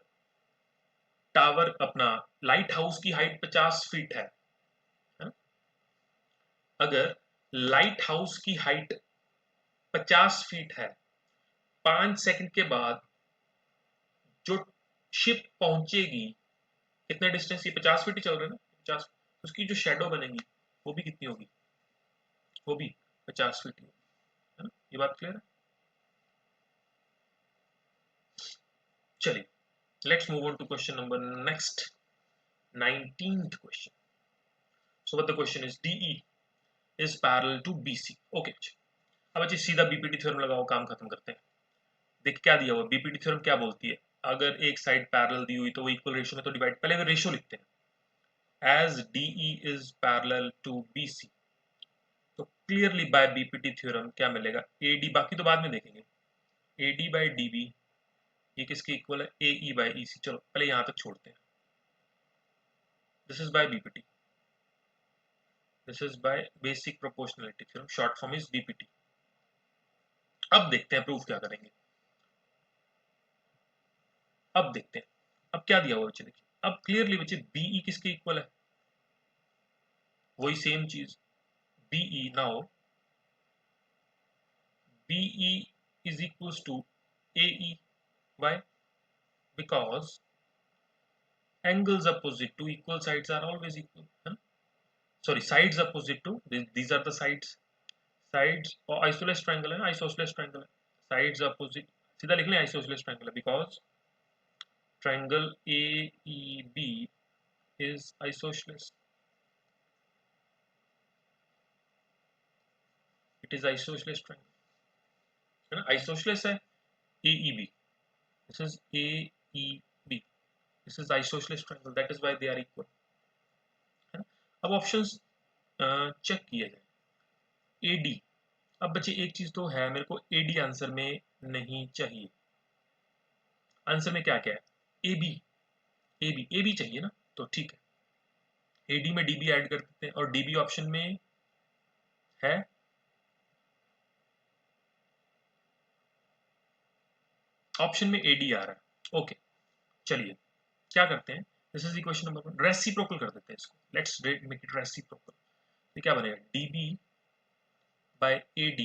टावर अपना लाइट हाउस की हाइट 50 फीट है, अगर लाइट हाउस की हाइट 50 फीट है, 5 सेकंड के बाद जो शिप पहुंचेगी, कितने डिस्टेंस? ये 50 फीट ही चल रहा है ना. 50, उसकी जो शेडो बनेगी वो भी कितनी होगी? वो भी 50 फीट है ना. ये बात क्लियर है. चलिए let's move on to question number next, 19th question. So what the question is, DE is parallel to BC. okay, अब अच्छी सीधा बीपीटी थ्योरम लगाओ, काम खत्म करते हैं. देख क्या दिया हुआ. बीपीटी थ्योरम क्या बोलती है? अगर एक साइड पैरेलल दी हुई तो वो इक्वल रेशियो में तो डिवाइड, पहले अगर रेशियो लिखते हैं as DE is parallel to BC, तो क्लियरली बाय बीपीटी थ्योरम क्या मिलेगा? AD, बाकी तो बाद में देखेंगे. AD बाय DB ये किसके इक्वल है? AE by EC. चलो पहले यहां तक छोड़ते हैं. This is by BPT. This is by basic proportionality theorem. Short form is BPT. अब देखते हैं प्रूफ क्या करेंगे. अब देखते हैं अब क्या दिया हुआ बच्चे. देखिए अब क्लियरली बच्चे BE किसके इक्वल है? वही सेम चीज BE. Now BE is equals to AE. Why? Because angles opposite to equal sides are always equal. Sorry, sides opposite to these are the sides और isosceles triangle है ना, isosceles triangle है, sides opposite सीधा लिख लें isosceles triangle है because triangle AEB is isosceles. It is isosceles triangle, है ना, isosceles है AEB. This is AEB. This is isosceles triangle. That is why they are equal. है ना. अब ऑप्शंस चेक किए जाए. AD. अब बच्चे एक चीज तो है, मेरे को AD आंसर में नहीं चाहिए. आंसर में क्या क्या है? AB. AB चाहिए ना, तो ठीक है. AD में DB ऐड कर देते हैं और DB ऑप्शन में है. ऑप्शन में AD आ रहा है. ओके, चलिए क्या करते हैं. This is equation number 1. Reciprocal कर देते हैं इसको. Let's make it reciprocal. तो क्या बनेगा? DB by AD.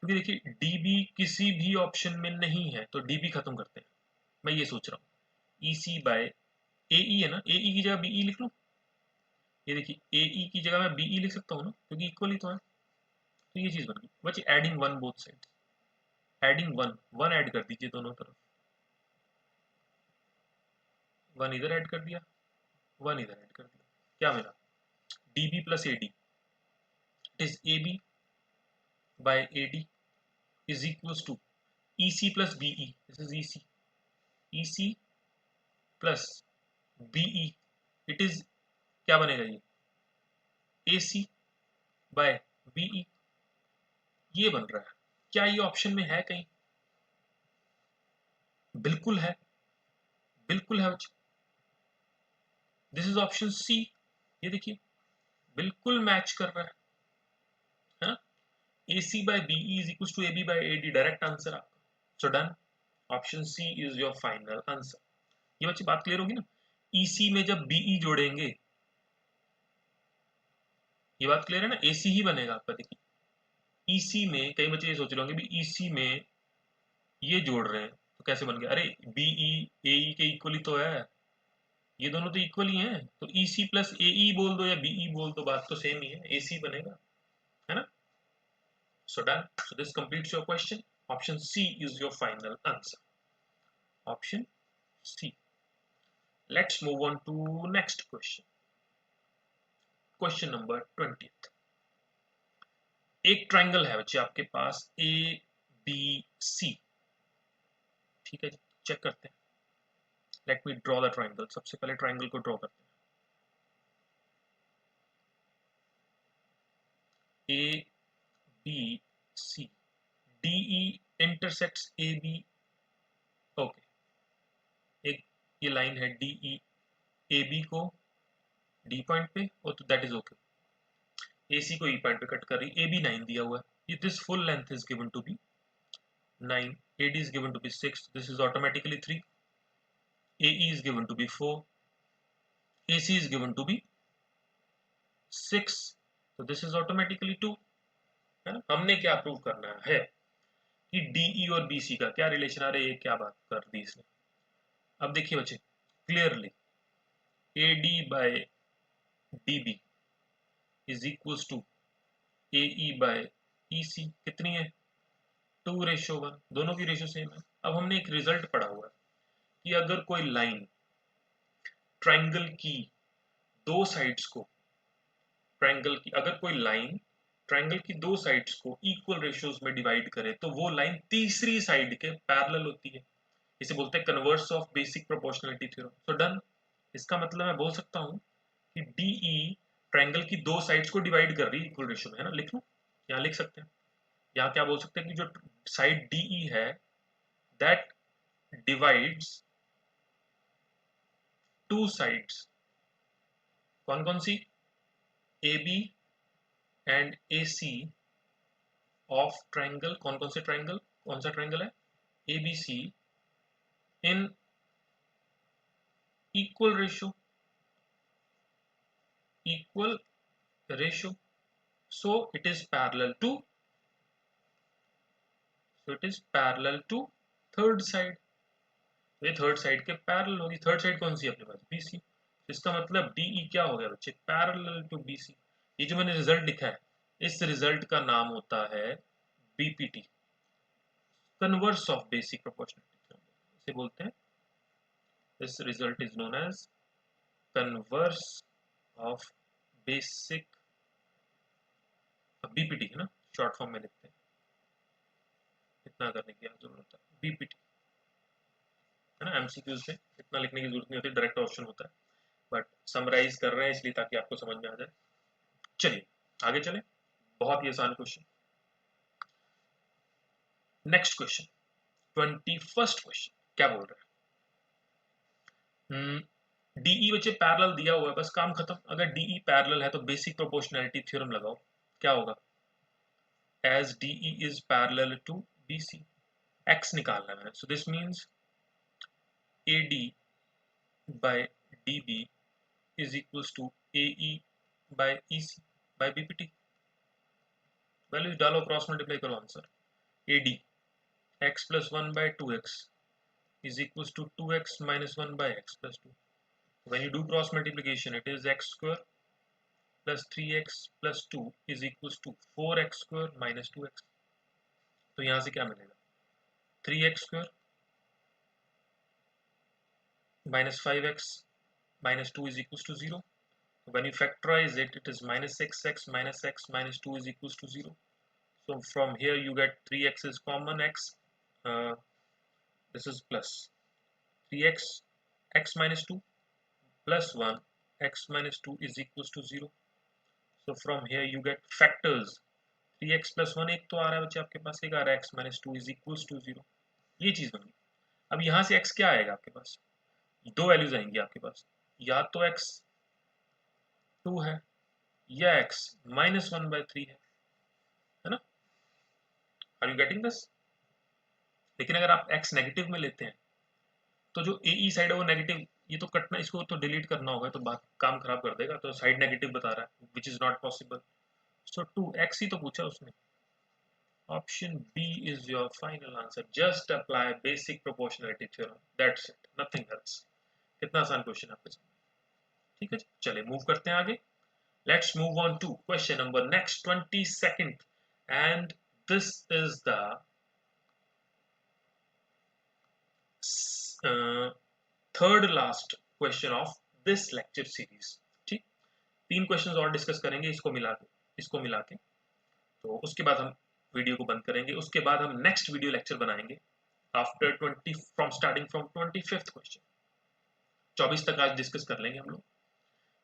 क्योंकि देखिए DB किसी भी ऑप्शन में नहीं है तो DB खत्म करते हैं. मैं ये सोच रहा हूँ EC बाय AE है ना, AE की जगह BE लिख लूँ. ये देखिए AE की जगह मैं BE लिख सकता हूँ ना, क्योंकि इक्वल ही तो है. तो ये चीज बन गई. बच्चे adding one both side. Adding one add कर दीजिए दोनों तरफ. वन इधर ऐड कर दिया, वन इधर ऐड कर दिया. क्या मिला? DB plus AD. It is AB by AD is equals to EC plus BE. This is EC. EC plus BE. It is क्या बनेगा ये? AC by BE. ये बन रहा है. क्या ये ऑप्शन में है कहीं? बिल्कुल है, बिल्कुल है. This is option C. ये देखिए बिल्कुल मैच कर रहा है ना. AC by BE is equals to AB by AD. Direct answer आपका. So done. Option C is your final answer. ये बच्चे बात क्लियर होगी ना. EC में जब BE जोड़ेंगे, ये बात क्लियर है ना, AC ही बनेगा आपका. देखिए EC में कई बच्चे ये सोच रहे होंगे भी EC में ये जोड़ रहे हैं तो कैसे बन गया. अरे BE AE के इक्वल ही तो है, ये दोनों तो इक्वल ही हैं. तो EC प्लस AE बोल दो या BE बोल दो, बात तो सेम ही है. AC बनेगा, है ना. So done. So this completes your question. Option C is your final answer. Option C. Let's move on to next question. Question number 20. एक ट्राइंगल है बच्चे आपके पास ABC. ठीक है, चेक करते हैं. Let me draw the triangle. सबसे पहले ट्राइंगल को ड्रॉ करते हैं. ABC. DE intersects AB. Okay, एक ये लाइन है DE AB को D पॉइंट पे, और तो दैट इज ओके. AC को E पॉइंट पे कट कर रही. AB 9 दिया हुआ है. ये this full length is given to be 9. AD is given to be 6. This is automatically 3. AE is given to be 4. AC is given to be 6. So this is automatically 2. है ना. हमने क्या प्रूव करना है कि DE और BC का क्या रिलेशन आ रहा है. ये क्या बात कर दी इसने. अब देखिए बच्चे clearly AD by DB is equals to AE by EC. कितनी है? 2:1. दोनों की रेशियो सेम है. अब हमने एक रिजल्ट पढ़ा हुआ है कि अगर कोई लाइन ट्राइंगल की दो साइड्स को, ट्राइंगल की अगर कोई लाइन ट्राइंगल की दो साइड्स को इक्वल रेशियोज में डिवाइड करे तो वो लाइन तीसरी साइड के पैरेलल होती है. इसे बोलते हैं converse of basic proportionality theorem. So done. इसका मतलब मैं बोल सकता हूं कि DE ट्राइंगल की दो साइड्स को डिवाइड कर रही है इक्वल रेशियो में, है ना. लिख लूं, यहाँ लिख सकते हैं. यहाँ क्या बोल सकते हैं कि जो साइड DE है दैट डिवाइड्स टू साइड्स. कौन कौन सी? AB and AC of triangle. कौन कौन से ट्राइंगल? कौन सा ट्राइंगल है? ABC in equal ratio. Equal ratio. So it is parallel to so it is parallel to third side, तो ये थर्ड साइड के पैरेलल होगी। थर्ड साइड कौन सी है अपने पास? BC। इसका मतलब DE क्या हो गया बच्चे? Parallel to BC। ये जो मैंने रिजल्ट लिखा है, इस रिजल्ट का नाम होता है BPT, converse of basic proportionality theorem इसे बोलते हैं। This result is known as converse of basic, BPT है ना, शॉर्ट फॉर्म में लिखते हैं, इतना करने की जरूरत है, BPT है ना। MCQs में इतना लिखने की जरूरत नहीं होती, डायरेक्ट ऑप्शन होता है, बट समराइज कर रहे हैं इसलिए ताकि आपको समझ में आ जाए। चलिए आगे चले, बहुत ही आसान question. Next question, 21st question क्या बोल रहा है? DE बच्चे पैरेलल दिया हुआ है, बस काम खत्म। अगर DE पैरेलल है तो बेसिक प्रोपोर्शनैलिटी थ्योरम लगाओ। क्या होगा? As DE is parallel to BC, x निकालना है मैंने, so this means AD by DB is equals to AE by EC by BPT। Values डालो, क्रॉस मल्टीप्लाई करो, answer AD x plus 1 by 2x is equals to 2x minus 1 by x plus 2। When you do cross multiplication, it is x square plus 3x plus 2 is equals to 4x square minus 2x। तो यहाँ से क्या मिलेगा? 3x square minus 5x minus 2 is equals to 0। When you factorize it, it is minus 6x minus x minus 2 is equals to 0। So from here you get 3x is common, x this is plus 3x x minus 2 plus 1 x minus 2 is equals to 0। So from here you get factors 3x plus 1 एक तो आ रहा है बच्चे आपके पास, एक आ रहा है x minus 2 is equals to 0। ये चीज बन गई। अब यहाँ से x क्या आएगा आपके पास? दो वैल्यूज आएंगी आपके पास, या तो x 2 है या x minus 1 by 3 है ना? Are you getting this? लेकिन अगर आप x नेगेटिव में लेते हैं तो जो AE साइड है वो नेगेटिव, ये तो कटना, इसको तो डिलीट करना होगा, तो बात काम खराब कर देगा, तो साइड नेगेटिव बता रहा है, which is not possible. So 2x ही तो पूछा उसने। Option B is your final answer. Just apply basic proportionality theorem, that's it, nothing else. कितना आसान क्वेश्चन आपके सामने, ठीक है। चलिए मूव करते हैं आगे। Let's move on to question number next 22nd, and this is the third last question of this lecture series. ठीक, 3 क्वेश्चंस और डिस्कस करेंगे इसको मिला के, तो उसके बाद हम वीडियो को बंद करेंगे। उसके बाद हम नेक्स्ट वीडियो लेक्चर बनाएंगे after 20 from starting from 25th question. 24 तक आज डिस्कस कर लेंगे हम लोग।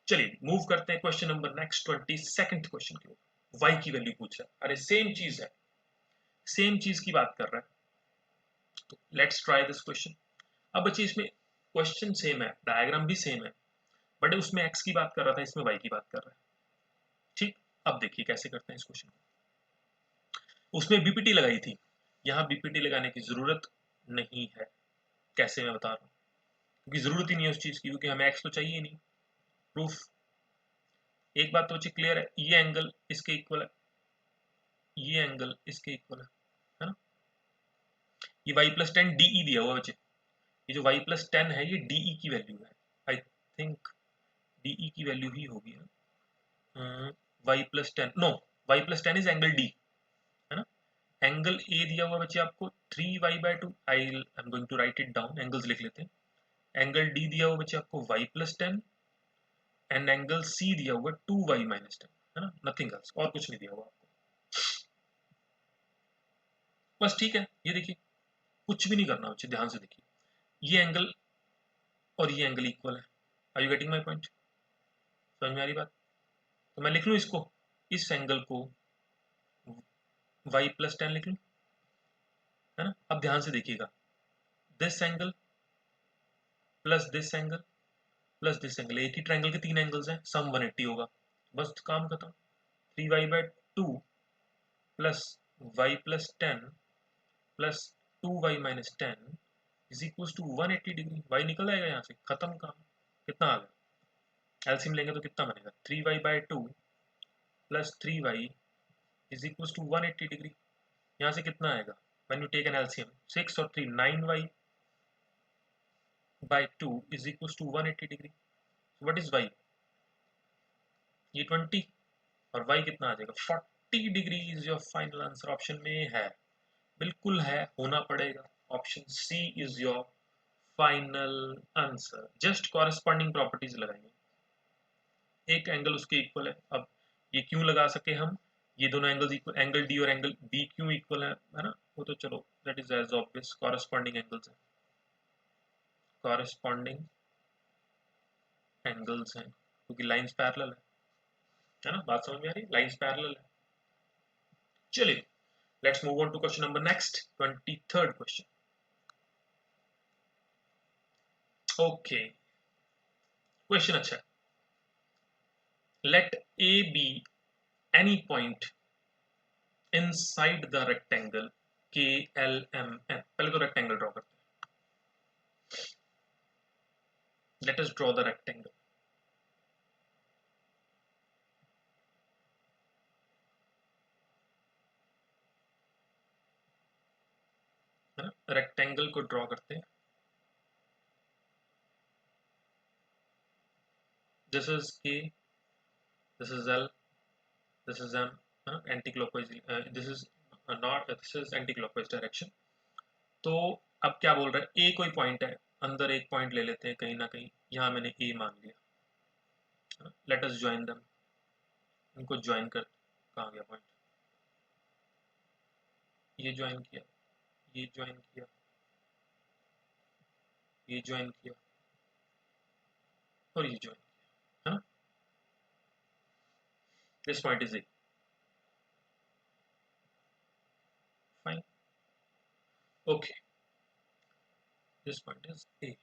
चलिए मूव करते हैं question number next 22nd question के ऊपर। y की वैल्यू पूछ रहा है, अरे सेम चीज है, सेम चीज की बात कर रहा है, तो लेट्स ट्राई दिस क्वेश्चन। अब बच्चे इसमें क्वेश्चन सेम है, डायग्राम भी सेम है, बट उसमें x की बात कर रहा था, इसमें y की बात कर रहा है। ठीक, अब देखिए कैसे करते हैं इस क्वेश्चन को। उसमें बीपीटी लगाई थी, यहाँ बीपीटी लगाने की जरूरत नहीं है। कैसे मैं बता रहा हूँ, क्योंकि जरूरत ही नहीं है उस चीज की, क्योंकि हमें x तो चाहिए ही नहीं। प्रूफ, एक बात तो बच्चे क्लियर है, ये एंगल इसके इक्वल है, ये एंगल इसके इक्वल है ना। ये y प्लस 10 DE दिया हुआ बच्चे, ये जो y प्लस 10 है ये DE की वैल्यू है, आई थिंक DE की वैल्यू ही होगी ना। y plus 10, no, y plus 10 is angle D है ना। एंगल A दिया हुआ बच्चे आपको 3y/2, I am going to write it down, angles लिख लेते हैं। एंगल D दिया हुआ बच्चे आपको y plus 10, and angle C दिया हुआ 2y माइनस 10 है ना, नथिंग एल्स, और कुछ नहीं दिया हुआ आपको, बस। ठीक है, ये देखिए कुछ भी नहीं करना बच्चे, ध्यान से देखिए, ये एंगल और ये एंगल इक्वल है। Are you getting my point? समझ में आ रही बात? तो मैं लिख लूँ इसको, इस एंगल को y प्लस 10 लिख लूँ, है ना। अब ध्यान से देखिएगा, this angle plus this angle plus this angle, एक ही ट्रायंगल के 3 एंगल्स हैं, सम 180 होगा, बस काम खत्म। 3y/2 plus y plus 10 plus 2y minus 10 is equal to 180 degree. y निकल आएगा यहाँ से, खत्म काम। कितना आ गया? एलसीएम लेंगे तो कितना बनेगा? 3y/2 plus 3y is equal to 180 degree. यहाँ से कितना आएगा? when you take an LCM, 6 और 3 9y by 2 is equals to 180 degree. What is y? ये 20 और y कितना आ जाएगा 40 degree is your final answer. Option में है, बिल्कुल है, होना पड़ेगा. Option C is your final answer. Just corresponding properties लगाएंगे. एक एंगल उसके इक्वल है. अब ये क्यों लगा सके हम, ये दोनों एंगल्स इक्वल, एंगल डी और एंगल बी क्यों इक्वल है ना, वो तो चलो that is as obvious, corresponding angles है. कॉरेस्पॉन्डिंग एंगल्स हैं क्योंकि लाइंस पैरेलल है ना. बात समझ में आ रही है, लाइंस पैरेलल है. चलिए let's move on to question number next, 23rd question. Okay, question अच्छा है. Let A be any point inside the rectangle K L M N. पहले तो रेक्टेंगल ड्रॉ करते हैं. Let us draw the rectangle. Rectangle को draw करते हैं. This is K, this is L, this is M. Anticlockwise, this is not, this is anticlockwise direction. तो अब क्या बोल रहा है, ए कोई पॉइंट है, अंदर एक पॉइंट ले लेते हैं कहीं ना कहीं. यहाँ मैंने ए मान लिया. Let us join them. इनको ज्वाइन कर, कहाँ गया पॉइंट, ये ज्वाइन किया, ये ज्वाइन किया, ये ज्वाइन किया और ये ज्वाइन किया, है ना. This point is a. Fine. Okay, this point is a.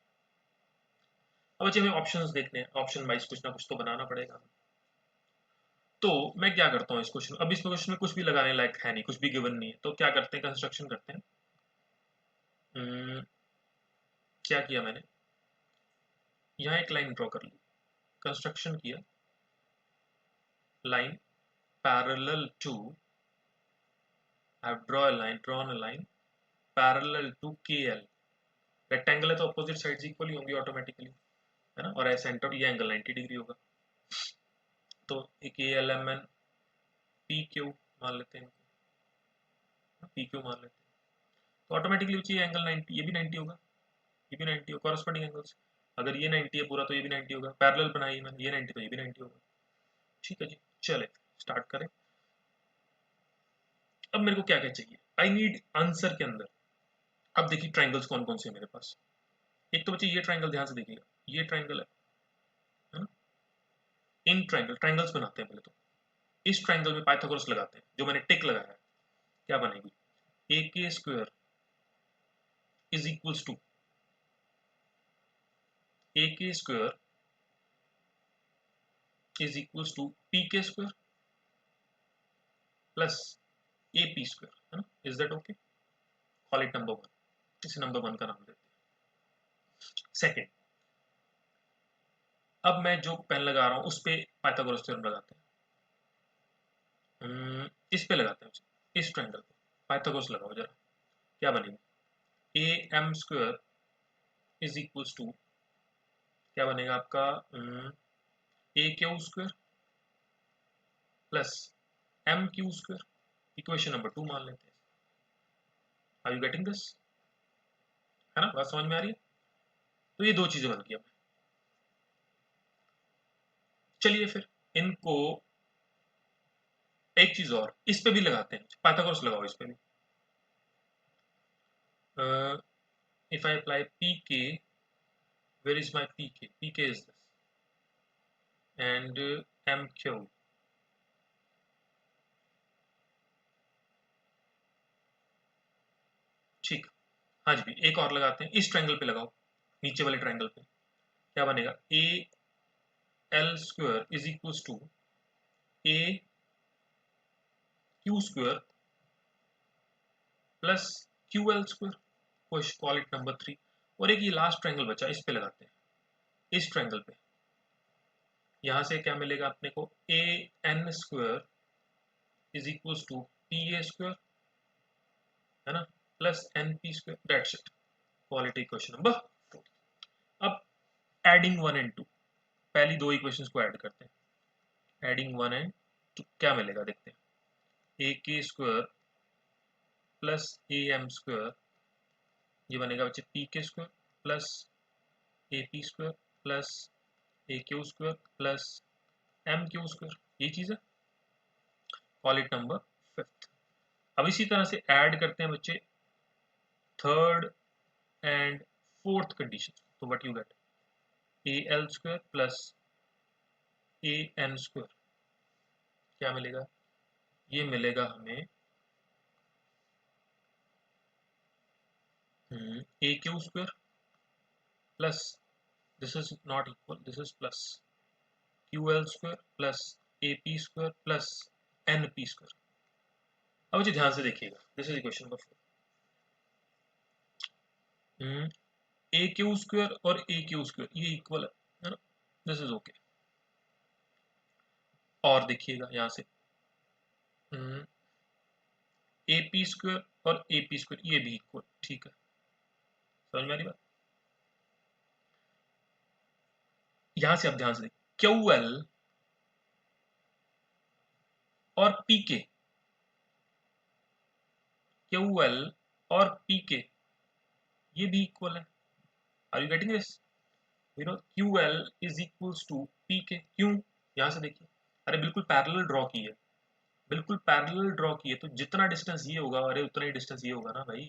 अब बच्चे हमें ऑप्शंस देखने हैं. ऑप्शन वाइज कुछ ना कुछ तो बनाना पड़ेगा. तो मैं क्या करता हूँ इस क्वेश्चन, अब इस क्वेश्चन में कुछ भी लगाने लायक है नहीं, कुछ भी गिवन नहीं है. तो क्या करते हैं, कंस्ट्रक्शन करते हैं. क्या किया मैंने, यहाँ एक लाइन ड्रॉ कर ली, कंस्ट्रक्शन किया. Line parallel to, I have drawn a line parallel to KL. Rectangle है तो अपोजिट साइड्स इक्वल ही होंगी ऑटोमेटिकली, है ना. और सेंटर, ये एंगल 90 डिग्री होगा. तो एक ALMN PQ मान लेते हैं, PQ मान लेते हैं. तो ऑटोमेटिकली ये एंगल 90, ये भी 90 होगा, ये भी 90 होगा. कॉरेस्पॉन्डिंग एंगल्स, अगर ये 90 है पूरा तो ये भी 90 होगा. पैरेलल बनाई मैंने, ये 90 तो ये भी 90 होगा. ठीक है जी, चले स्टार्ट करें. अब मेरे को क्या क्या चाहिए, आई नीड आंसर के अंदर. अब देखिए ट्राइंगल्स कौन कौन से मेरे पास. एक तो बच्चे ये ट्राइंगल ध्यान से देखिएगा, ये ट्राइंगल है ना. इन ट्राइंगल्स बनाते हैं पहले तो. इस ट्राइंगल में पाइथागोरस लगाते हैं, जो मैंने टिक लगाया है. क्या बनेगी, AK square is equals to, AK square is equals to PK square plus AP square, है ना. Is that okay. Call it number 1. इसे नंबर 1 का नाम देते हैं. सेकेंड, अब मैं जो पेन लगा रहा हूं उस पे पाइथागोरस थ्योरम लगाते हैं. इस पे लगाते हैं, इस ट्रायंगल पे पाइथागोरस लगाओ जरा. क्या बनेगा, AM square is equals to, क्या बनेगा आपका, AQ square plus MQ square. Equation number 2 मान लेते हैं. आर यू गेटिंग दिस, है ना, बात समझ में आ रही है. तो ये दो चीजें बन गई. चलिए फिर इनको एक चीज और इस पे भी लगाते हैं, पाइथागोरस लगाओ इस पे भी. If I apply PK, where is my PK, PK is this, and MQ. ठीक, हाँ जी, एक और लगाते हैं, इस ट्रायंगल पे लगाओ, नीचे वाले ट्रायंगल पे. क्या बनेगा, AL square is equals to AQ square plus QL square. Call it number 3. और एक ये लास्ट ट्रायंगल बचा, इस पे लगाते हैं, इस ट्रायंगल पे. यहां से क्या मिलेगा अपने को, AN square is equals to PA square, है ना. Plus NP square, that's it. Quality equation number 4। अब एडिंग 1 एंड 2, पहली दो इक्वेशंस को ऐड करते हैं। एडिंग 1 एंड 2 क्या मिलेगा देखते हैं। AK square plus AM square, ये बनेगा बच्चे PK square plus AP square plus AQ square plus MQ square, ये चीज है। Call it number 5। अब इसी तरह से ऐड करते हैं बच्चे थर्ड एंड फोर्थ कंडीशन। तो what you gate, AL square plus AN square, क्या मिलेगा, ये मिलेगा हमें AQ square plus, this is not equal, this is plus QL square plus AP square plus NP square. अब मुझे ध्यान से देखिएगा, this is equation number 4। AQ square और AQ स्क्वायर ये इक्वल है ना, दिस इज ओके। और देखिएगा यहां से AP स्क्वायर और AP स्क्वायर ये भी इक्वल, ठीक है, समझ में आ रही बात। यहां से आप ध्यान से देखिए, QL और PK, QL और PK ये भी इक्वल है। Are you getting this? QL is equals to PK। क्यों? यहां से देखिए, अरे बिल्कुल पैरेलल ड्रॉ की है, बिल्कुल पैरेलल ड्रॉ की है, तो जितना डिस्टेंस ये होगा अरे उतना ही डिस्टेंस ये होगा ना भाई,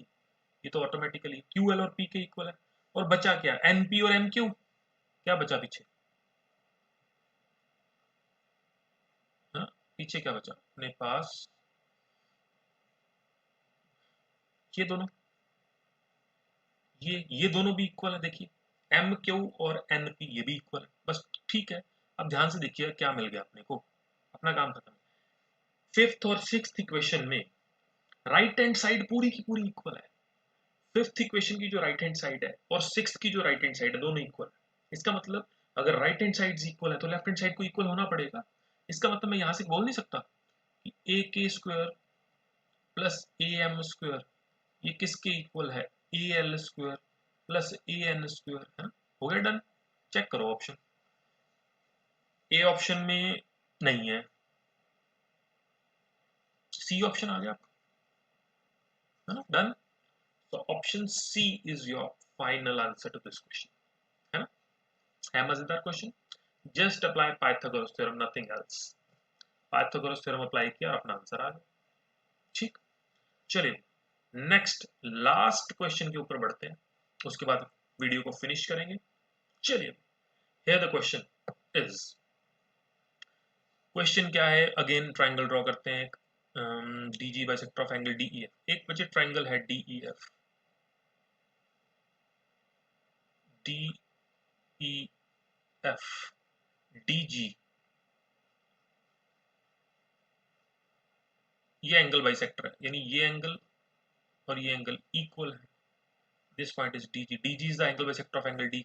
ये तो ऑटोमेटिकली QL और PK इक्वल है। और बचा क्या, NP और MQ, क्या बचा पीछे, हाँ पीछे क्या बचा अपने पास, ये दोनों, ये दोनों भी इक्वल है। देखिए MQ और NP ये भी इक्वल है, बस ठीक है। अब ध्यान से देखिए क्या मिल गया अपने को, अपना काम खत्म। फिफ्थ और सिक्स्थ इक्वेशन में राइट हैंड साइड पूरी की पूरी इक्वल है। फिफ्थ इक्वेशन की जो राइट हैंड साइड है और सिक्स्थ की जो राइट हैंड साइड है दोनों इक्वल है। इसका मतलब अगर राइट हैंड साइड इक्वल है तो लेफ्ट हैंड साइड को इक्वल होना पड़ेगा। इसका मतलब मैं यहां से बोल नहीं सकता कि AK square plus AM square ये किसके इक्वल है, AL square plus AN square, है ना। हो गया डन। चेक करो ऑप्शन, ए ऑप्शन में नहीं है, सी ऑप्शन आ गया आपका, है ना, डन। तो option C is your final answer to this question, है ना। है मजेदार question. Just apply Pythagoras theorem, nothing else. Pythagoras theorem apply किया और अपना आंसर आ गया, ठीक। चलिए नेक्स्ट लास्ट क्वेश्चन के ऊपर बढ़ते हैं, उसके बाद वीडियो को फिनिश करेंगे। चलिए here the question is, question क्या है, अगेन ट्राइंगल ड्रॉ करते हैं। DG bisector of angle DEF, एक बचे ट्राइंगल है DEF, DEF DG, ये एंगल बाइसेक्टर है, यानी ये एंगल और ये एंगल इक्वल है। This point is DG, DG is the angle bisector of angle D।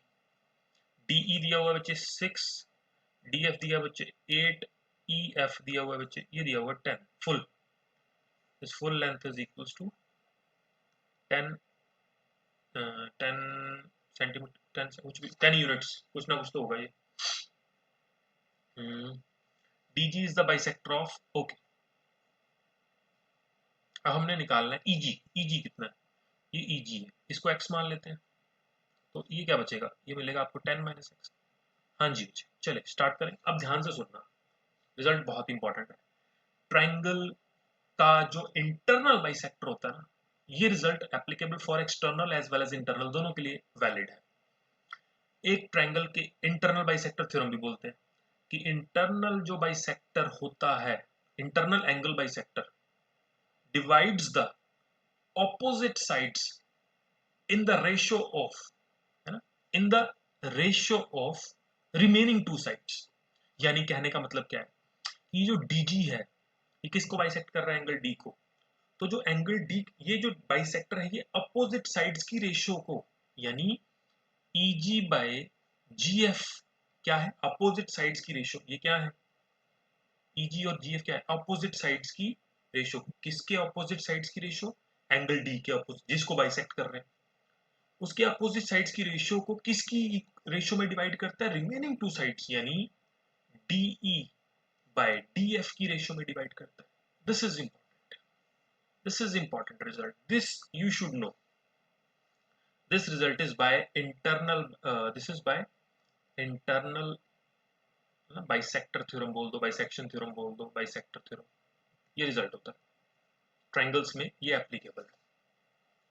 DE दिया हुआ है बच्चे 6, DF दिया बच्चे 8, EF दिया हुआ है बच्चे, ये दिया हुआ 10 full. This full length is equals to 10 10 centimetre, 10 कुछ भी 10 यूनिट्स, कुछ ना कुछ तो होगा ये। DG is the bisector of, okay. अब हमने निकालना है EG, EG कितना है, ये EG है, इसको x मान लेते हैं, तो ये क्या बचेगा, ये मिलेगा आपको 10 - x। हाँ जी, चलिए स्टार्ट करें। अब ध्यान से सुनना, रिजल्ट बहुत इंपॉर्टेंट है। ट्राइंगल का जो इंटरनल बाइसेक्टर होता है ना, ये result applicable for external as well as internal, दोनों के लिए वैलिड है। एक ट्राइंगल के इंटरनल बाइसेक्टर थ्योरम भी बोलते हैं कि इंटरनल जो बाइसेक्टर होता है, internal angle bisector divides the opposite sides in the ratio of, है ना, in the ratio of remaining two sides. यानी कहने का मतलब क्या है, ये जो DG है ये किसको बाइसेक्ट कर रहा है, एंगल D को। तो जो एंगल D, ये जो बाइसेक्टर है ये अपोजिट साइड्स की रेशियो को, यानी EG बाय GF क्या है, अपोजिट साइड्स की रेशियो। ये क्या है, EG और GF क्या है, अपोजिट साइड्स की रेशियो। किसके अपोजिट साइड्स की रेशियो, एंगल डी के अपोजिट, जिसको बाइसेक्ट कर रहे हैं, उसके अपोजिट साइड्स की रेशियो को किसकी रेशियो में डिवाइड करता है? रिमेनिंग टू साइड्स यानी डीई बाय डीएफ की रेशियो में डिवाइड करता है. This is important. This is important result. This you should know. This result is by internal. This is by internal bisector theorem बोल दो, bisection theorem बोल दो, bisector theorem. ये result होता है. ट्रायंगल्स में ये एप्लीकेबल है.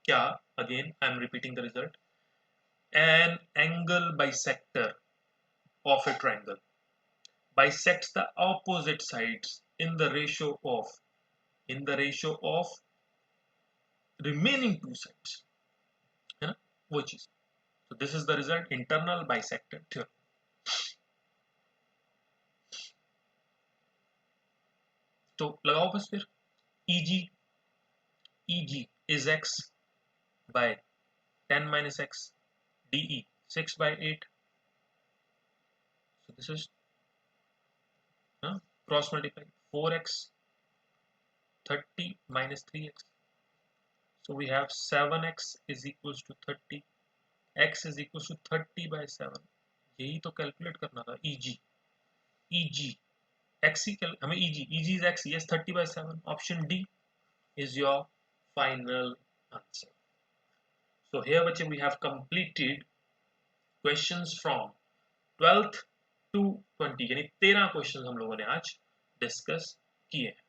क्या? Again I am repeating the result. An angle bisector of a triangle bisects the opposite sides in the ratio of remaining two sides. है ना वो चीज. So this is the result, internal bisector theorem. तो लगाओ बस फिर. EG is x by 10 minus x, DE 6 by 8. So this is cross multiply 4x 30 minus 3x. So we have 7x is equals to 30. X is equals to 30 by 7. यही तो calculate करना था. EG x ही हमें EG is x. Yes, 30 by 7. Option D is your final answer. So here बच्चे we have completed questions from 12th to 20, यानी 13 question हम लोगों ने आज डिस्कस किए हैं.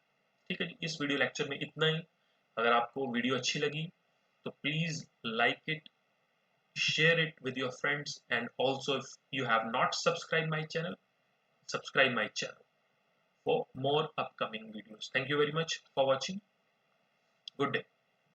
ठीक है जी. इस वीडियो लेक्चर में इतना ही. अगर आपको वीडियो अच्छी लगी तो please like it, share it with your friends, and also if you have not subscribed my channel, subscribe my channel for more upcoming videos. Thank you very much for watching. Good day.